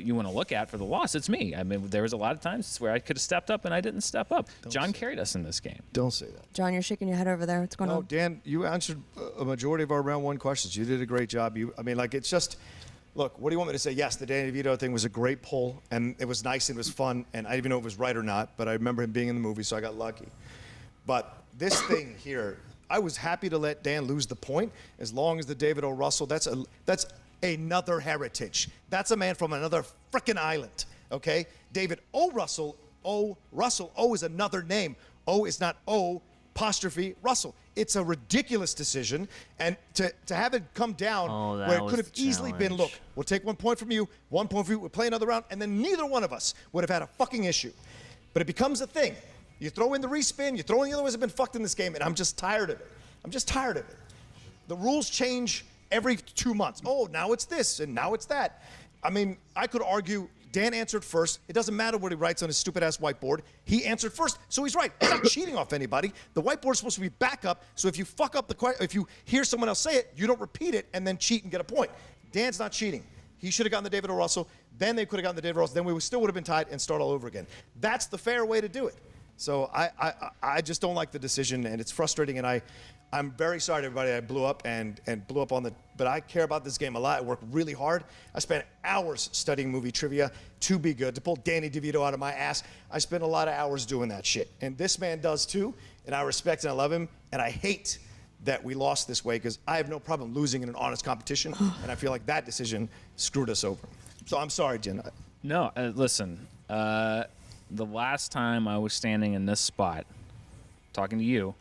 you want to look at for the loss, it's me. I mean, there was a lot of times where I could have stepped up and I didn't step up. John carried us in this game. Don't say that. John, you're shaking your head over there. What's going on? Dan, you answered a majority of our round one questions. You did a great job. It's just, look, what do you want me to say? Yes, the Danny DeVito thing was a great pull, and it was nice and it was fun, and I didn't even know if it was right or not, but I remember him being in the movie, so I got lucky. But this thing here, I was happy to let Dan lose the point as long as the David O. Russell, that's another heritage. That's a man from another frickin' island, okay? David O. Russell, O is another name. O is not O apostrophe Russell. It's a ridiculous decision, and to have it come down where it could have easily been, look, we'll take 1 point from you, 1 point from you, we'll play another round, and then neither one of us would have had a fucking issue. But it becomes a thing. You throw in the respin, you throw in the other ones have been fucked in this game, and I'm just tired of it. I'm just tired of it. The rules change every 2 months. Oh, now it's this, and now it's that. I mean, I could argue Dan answered first. It doesn't matter what he writes on his stupid-ass whiteboard. He answered first, so he's right. He's not cheating off anybody. The whiteboard's supposed to be backup, so if you fuck up the question, if you hear someone else say it, you don't repeat it and then cheat and get a point. Dan's not cheating. He should have gotten the David O. Russell. Then they could have gotten the David O. Russell. Then we still would have been tied and start all over again. That's the fair way to do it. So I just don't like the decision, and it's frustrating, and I'm very sorry to everybody I blew up and blew up on the, but I care about this game a lot. I work really hard. I spent hours studying movie trivia to be good, to pull Danny DeVito out of my ass. I spent a lot of hours doing that shit. And this man does too, and I respect and I love him, and I hate that we lost this way because I have no problem losing in an honest competition, and I feel like that decision screwed us over. So I'm sorry, Jen. No, listen, the last time I was standing in this spot, talking to you,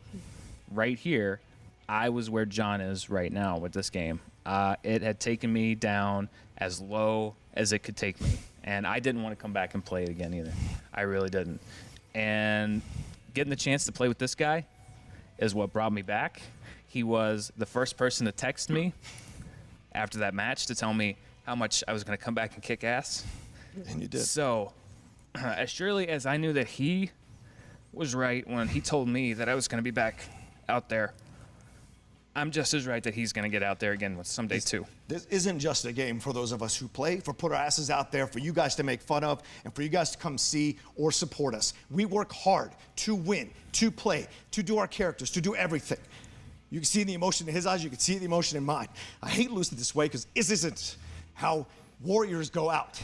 right here, I was where John is right now with this game. It had taken me down as low as it could take me, and I didn't want to come back and play it again either. I really didn't. And getting the chance to play with this guy is what brought me back. He was the first person to text me after that match to tell me how much I was going to come back and kick ass. And you did. So, as surely as I knew that he was right when he told me that I was going to be back out there, I'm just as right that he's going to get out there again someday too. This isn't just a game for those of us who play, for put our asses out there, for you guys to make fun of, and for you guys to come see or support us. We work hard to win, to play, to do our characters, to do everything. You can see the emotion in his eyes, you can see the emotion in mine. I hate losing this way because this isn't how warriors go out.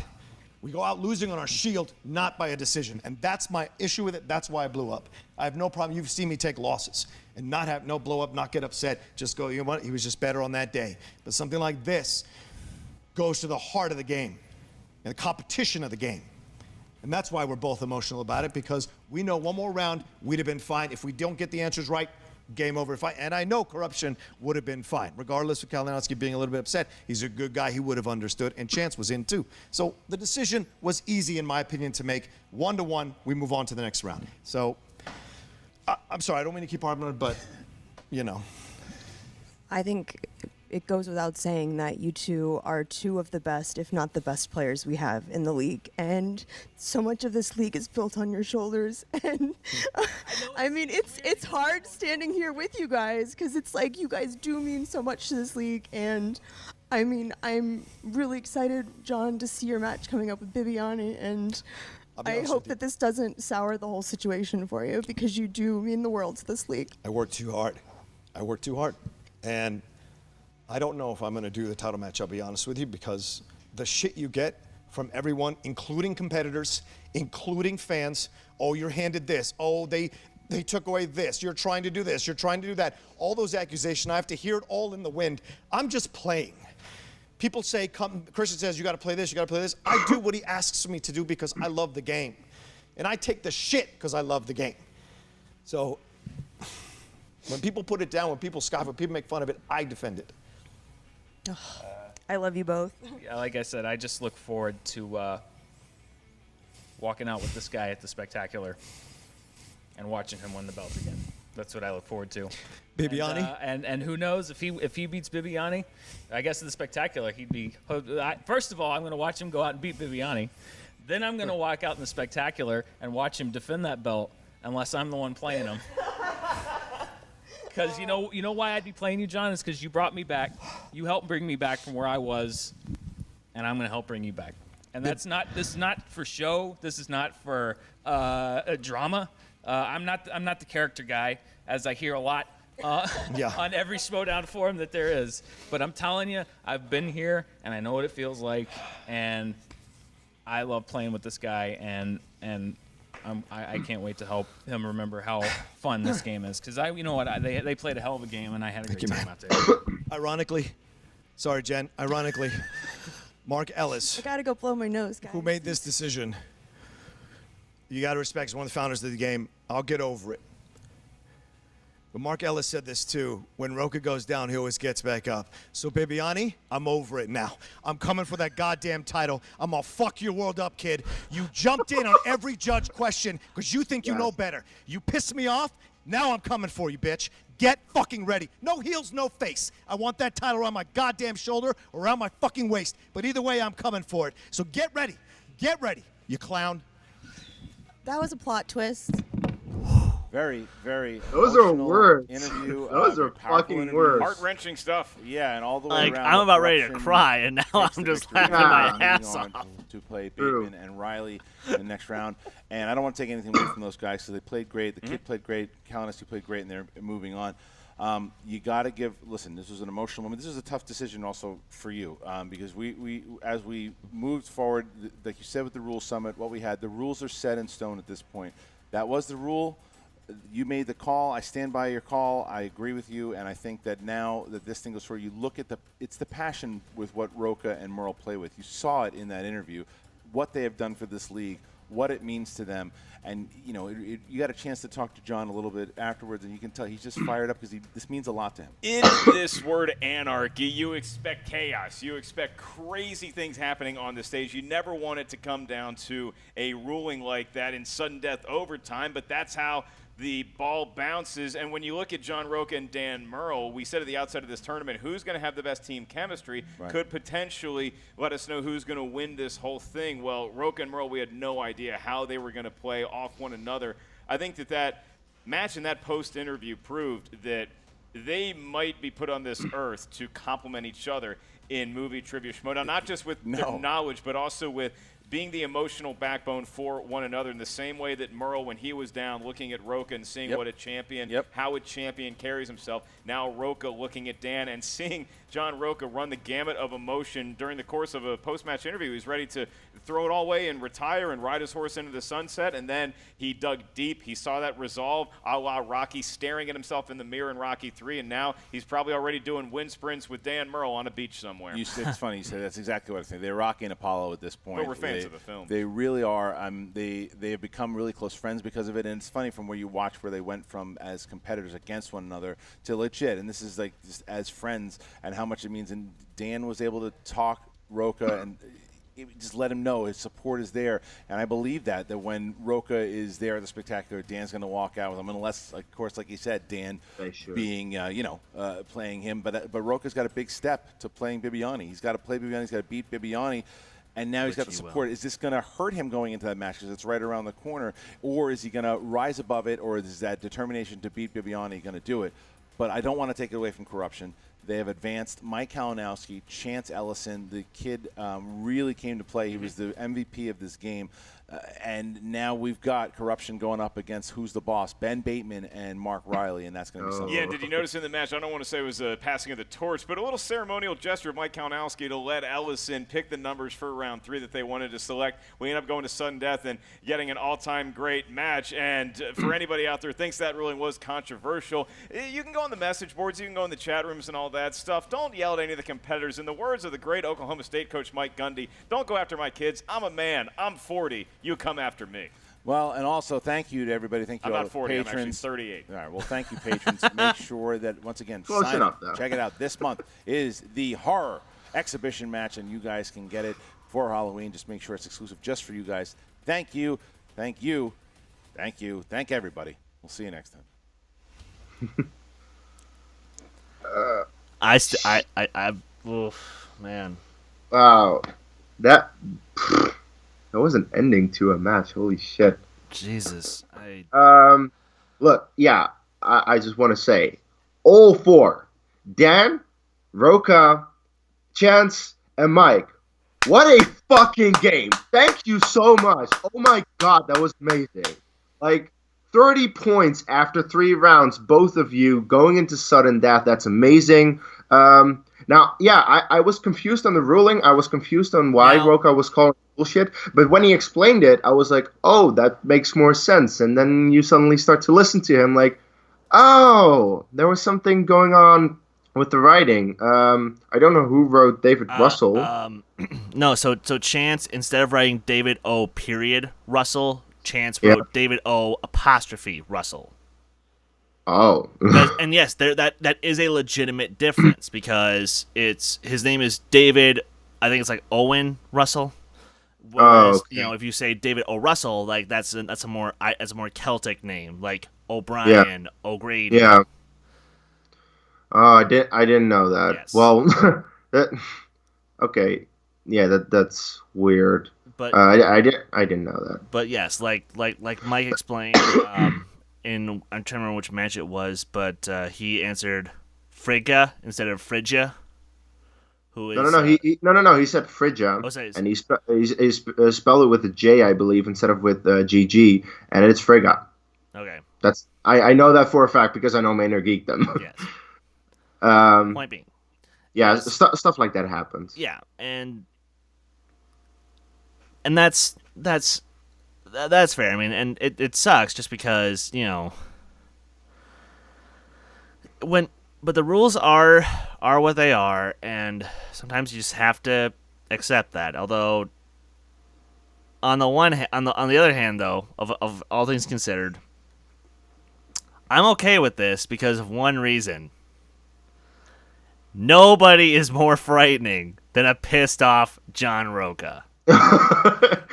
We go out losing on our shield, not by a decision. And that's my issue with it. That's why I blew up. I have no problem. You've seen me take losses and not have no blow up, not get upset. Just go, you know what? He was just better on that day. But something like this goes to the heart of the game and the competition of the game. And that's why we're both emotional about it, because we know one more round, we'd have been fine. If we don't get the answers right, game over. And I know Korruption would have been fine. Regardless of Kalinowski being a little bit upset, he's a good guy. He would have understood, and Chance was in too. So the decision was easy, in my opinion, to make. 1-1, we move on to the next round. So I'm sorry, I don't mean to keep harping on it, but, you know. I think it goes without saying that you two are two of the best, if not the best players we have in the league. And so much of this league is built on your shoulders. And I mean, it's hard standing here with you guys because it's like you guys do mean so much to this league. And I mean, I'm really excited, John, to see your match coming up with Bibiani. And I hope that this doesn't sour the whole situation for you because you do mean the world to this league. I worked too hard. And I don't know if I'm going to do the title match, I'll be honest with you, because the shit you get from everyone, including competitors, including fans, oh, you're handed this, oh, they took away this, you're trying to do this, you're trying to do that. All those accusations, I have to hear it all in the wind. I'm just playing. People say, Christian says, you got to play this, you got to play this. I do what he asks me to do because I love the game. And I take the shit because I love the game. So when people put it down, when people scoff, when people make fun of it, I defend it. I love you both. Yeah, like I said, I just look forward to walking out with this guy at the Spectacular and watching him win the belt again. That's what I look forward to. Bibiani? And who knows, if he beats Bibiani, I guess in the Spectacular, he'd be... First of all, I'm going to watch him go out and beat Bibiani. Then I'm going to walk out in the Spectacular and watch him defend that belt unless I'm the one playing him. Because you know why I'd be playing you, John? Is because you brought me back. You helped bring me back from where I was, and I'm going to help bring you back. And this is not for show. This is not for a drama. I'm not the character guy, as I hear a lot on every Schmoedown forum that there is. But I'm telling you, I've been here, and I know what it feels like, and I love playing with this guy, and I can't wait to help him remember how fun this game is, because you know what, they played a hell of a game, and I had a great time out there. Ironically, Mark Ellis, I gotta go blow my nose, guys. who made this decision, you gotta respect, he's one of the founders of the game. I'll get over it. But Mark Ellis said this too. When Rocha goes down, he always gets back up. So Bibiani, I'm over it now. I'm coming for that goddamn title. I'm gonna fuck your world up, kid. You jumped in on every judge question because you think you know better. You pissed me off. Now I'm coming for you, bitch. Get fucking ready. No heels, no face. I want that title around my goddamn shoulder or around my fucking waist. But either way, I'm coming for it. So get ready. Get ready, you clown. That was a plot twist. Very, very. Those are words. Interview. Those are fucking words. Heart-wrenching stuff. Yeah, and all the way around. I'm about ready to cry, and now I'm just laughing my ass off. To play Bateman and Riley in the next round. And I don't want to take anything away from those guys, so they played great. The kid played great. Kalinowski played great, and they're moving on. You got to listen, this was an emotional moment. This was a tough decision also for you, because we as we moved forward, like you said with the Rules Summit, what we had, the rules are set in stone at this point. That was the rule. You made the call. I stand by your call. I agree with you, and I think that now that this thing goes forward, you look at it's the passion with what Rocha and Murrell play with. You saw it in that interview, what they have done for this league, what it means to them, and you got a chance to talk to John a little bit afterwards, and you can tell he's just fired up because this means a lot to him. In this word anarchy, you expect chaos. You expect crazy things happening on the stage. You never want it to come down to a ruling like that in sudden death overtime, but that's how the ball bounces. And when you look at John Rocha and Dan Murrell, we said at the outset of this tournament, who's going to have the best team chemistry could potentially let us know who's going to win this whole thing. Well, Rocha and Murrell, we had no idea how they were going to play off one another. I think that match and that post-interview proved that they might be put on this earth to complement each other in movie trivia Schmoedown, not just with their knowledge, but also with being the emotional backbone for one another, in the same way that Murrell, when he was down, looking at Rocha and seeing what a champion, how a champion carries himself. Now Rocha looking at Dan and seeing John Rocha run the gamut of emotion during the course of a post-match interview. He's ready to throw it all away and retire and ride his horse into the sunset, and then he dug deep. He saw that resolve, a la Rocky staring at himself in the mirror in Rocky 3, and now he's probably already doing wind sprints with Dan Murrell on a beach somewhere. It's funny you say that's exactly what I think. They're Rocky and Apollo at this point. But we're fans of the film. They really are. They have become really close friends because of it, and it's funny from where you watch where they went from as competitors against one another to legit, and this is like just as friends and how much it means. And Dan was able to talk Rocha and just let him know his support is there, and I believe that when Rocha is there at the spectacular, Dan's going to walk out with him, unless, of course, like you said, Dan being playing him. But Rocha's got a big step to playing Bibiani. He's got to play Bibiani. He's got to beat Bibiani. And now he's got the support. Is this going to hurt him going into that match because it's right around the corner? Or is he going to rise above it? Or is that determination to beat Bibiani going to do it? But I don't want to take it away from Korruption. They have advanced. Mike Kalinowski, Chance Ellison, the kid really came to play. He was the MVP of this game. And now we've got Korruption going up against who's the boss, Ben Bateman and Mark Riley, and that's going to be something. Yeah, did you notice in the match, I don't want to say it was a passing of the torch, but a little ceremonial gesture of Mike Kalinowski to let Ellison pick the numbers for round 3 that they wanted to select. We end up going to sudden death and getting an all-time great match. And for anybody out there who thinks that ruling was controversial, you can go on the message boards, you can go in the chat rooms and all that stuff. Don't yell at any of the competitors. In the words of the great Oklahoma State coach Mike Gundy, don't go after my kids. I'm a man. I'm 40. You come after me. Well, and also thank you to everybody. Thank you I'm all not 40. patrons. I'm actually 38. All right. Well, thank you, patrons. Make sure that, once again, Close enough, though. Check it out. This month is the horror exhibition match, and you guys can get it for Halloween. Just make sure it's exclusive just for you guys. Thank you. Thank you. Thank you. Thank everybody. We'll see you next time. Man. Wow. That was an ending to a match. Holy shit. Jesus. Look, yeah, I just want to say, all 4, Dan, Rocha, Chance, and Mike, what a fucking game. Thank you so much. Oh my god, that was amazing. Like, 30 points after 3 rounds, both of you going into sudden death. That's amazing. Now, yeah, I was confused on the ruling. I was confused on why Rocha was calling bullshit. But when he explained it, I was like, oh, that makes more sense. And then you suddenly start to listen to him like, oh, there was something going on with the writing. I don't know who wrote David Russell. No, so Chance, instead of writing David O. Russell, Chance wrote David O. Russell. Oh. And yes, that is a legitimate difference because his name is David, I think it's like Owen Russell. Whereas, if you say David O. Russell, like that's a more Celtic name, like O'Brien, O'Grady. Yeah. Oh, I didn't know that. Yes. Well, okay. Yeah, that's weird. But I didn't know that. But yes, like Mike explained, I'm trying to remember which match it was, but he answered Frigga instead of Phrygia. Who is No. He said Phrygia, and he spelled it with a J, I believe, instead of with GG, and it's Frigga. Okay. That's I know that for a fact because I know Maynard Geekdom. Yes. Point being. Yeah, stuff like that happens. Yeah, and that's fair. I mean, and it sucks just because, but the rules are what they are, and sometimes you just have to accept that. Although on the other hand though, of all things considered, I'm okay with this because of one reason. Nobody is more frightening than a pissed off John Rocha. That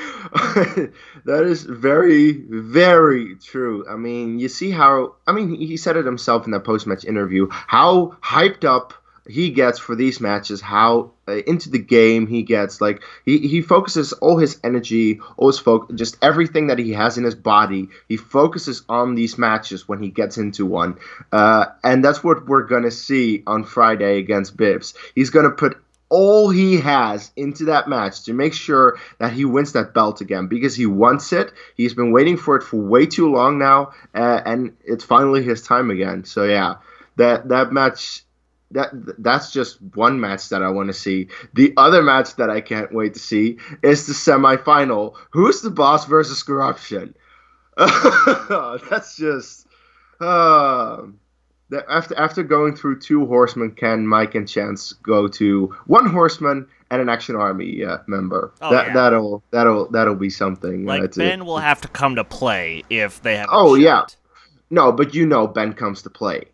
is very, very true. I mean, you see how... I mean, he said it himself in that post-match interview, how hyped up he gets for these matches, how into the game he gets. Like, he focuses all his energy, just everything that he has in his body, he focuses on these matches when he gets into one. And that's what we're going to see on Friday against Bibbs. He's going to put all he has into that match to make sure that he wins that belt again because he wants it. He's been waiting for it for way too long now, and it's finally his time again. So yeah, that match, that's just one match that I want to see. The other match that I can't wait to see is the semifinal. Who's the boss versus Korruption? That's just after going through two horsemen, can Mike and Chance go to one horseman and an Action Army member? That'll be something. Like Ben will have to come to play if they have. No, but Ben comes to play.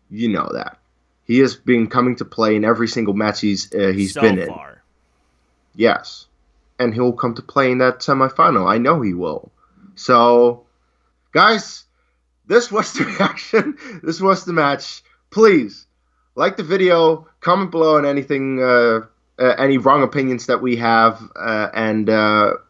You know that he has been coming to play in every single match he's been in. Far. Yes, and he'll come to play in that semifinal. I know he will. So, guys. This was the reaction. This was the match. Please like the video, comment below on anything, any wrong opinions that we have, and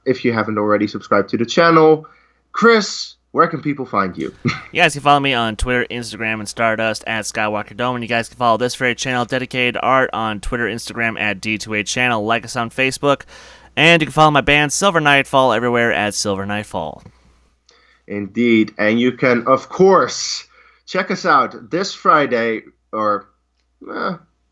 if you haven't already, subscribe to the channel. Chris, where can people find you? You guys can follow me on Twitter, Instagram, and Stardust at Skywalker Dome, and you guys can follow this very channel, Dedicated Art, on Twitter, Instagram at D2A Channel. Like us on Facebook, and you can follow my band Silver Nightfall everywhere at Silver Nightfall. Indeed, and you can, of course, check us out this Friday, or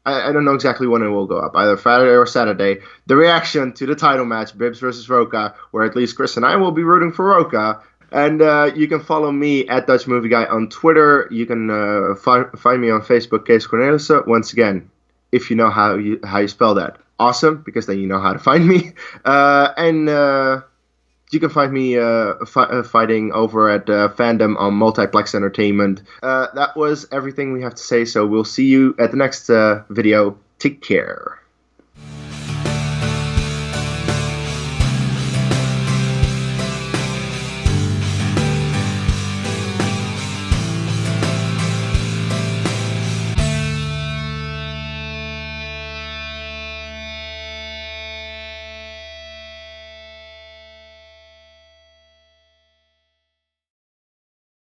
I don't know exactly when it will go up, either Friday or Saturday, the reaction to the title match, Bibbs versus Rocha, where at least Chris and I will be rooting for Rocha. And you can follow me at Dutch Movie Guy on Twitter. You can find me on Facebook, Kees Cornelissen. Once again, if you know how you spell that, awesome, because then you know how to find me. You can find me fighting over at Fandom on Multiplex Entertainment. That was everything we have to say, so we'll see you at the next video. Take care.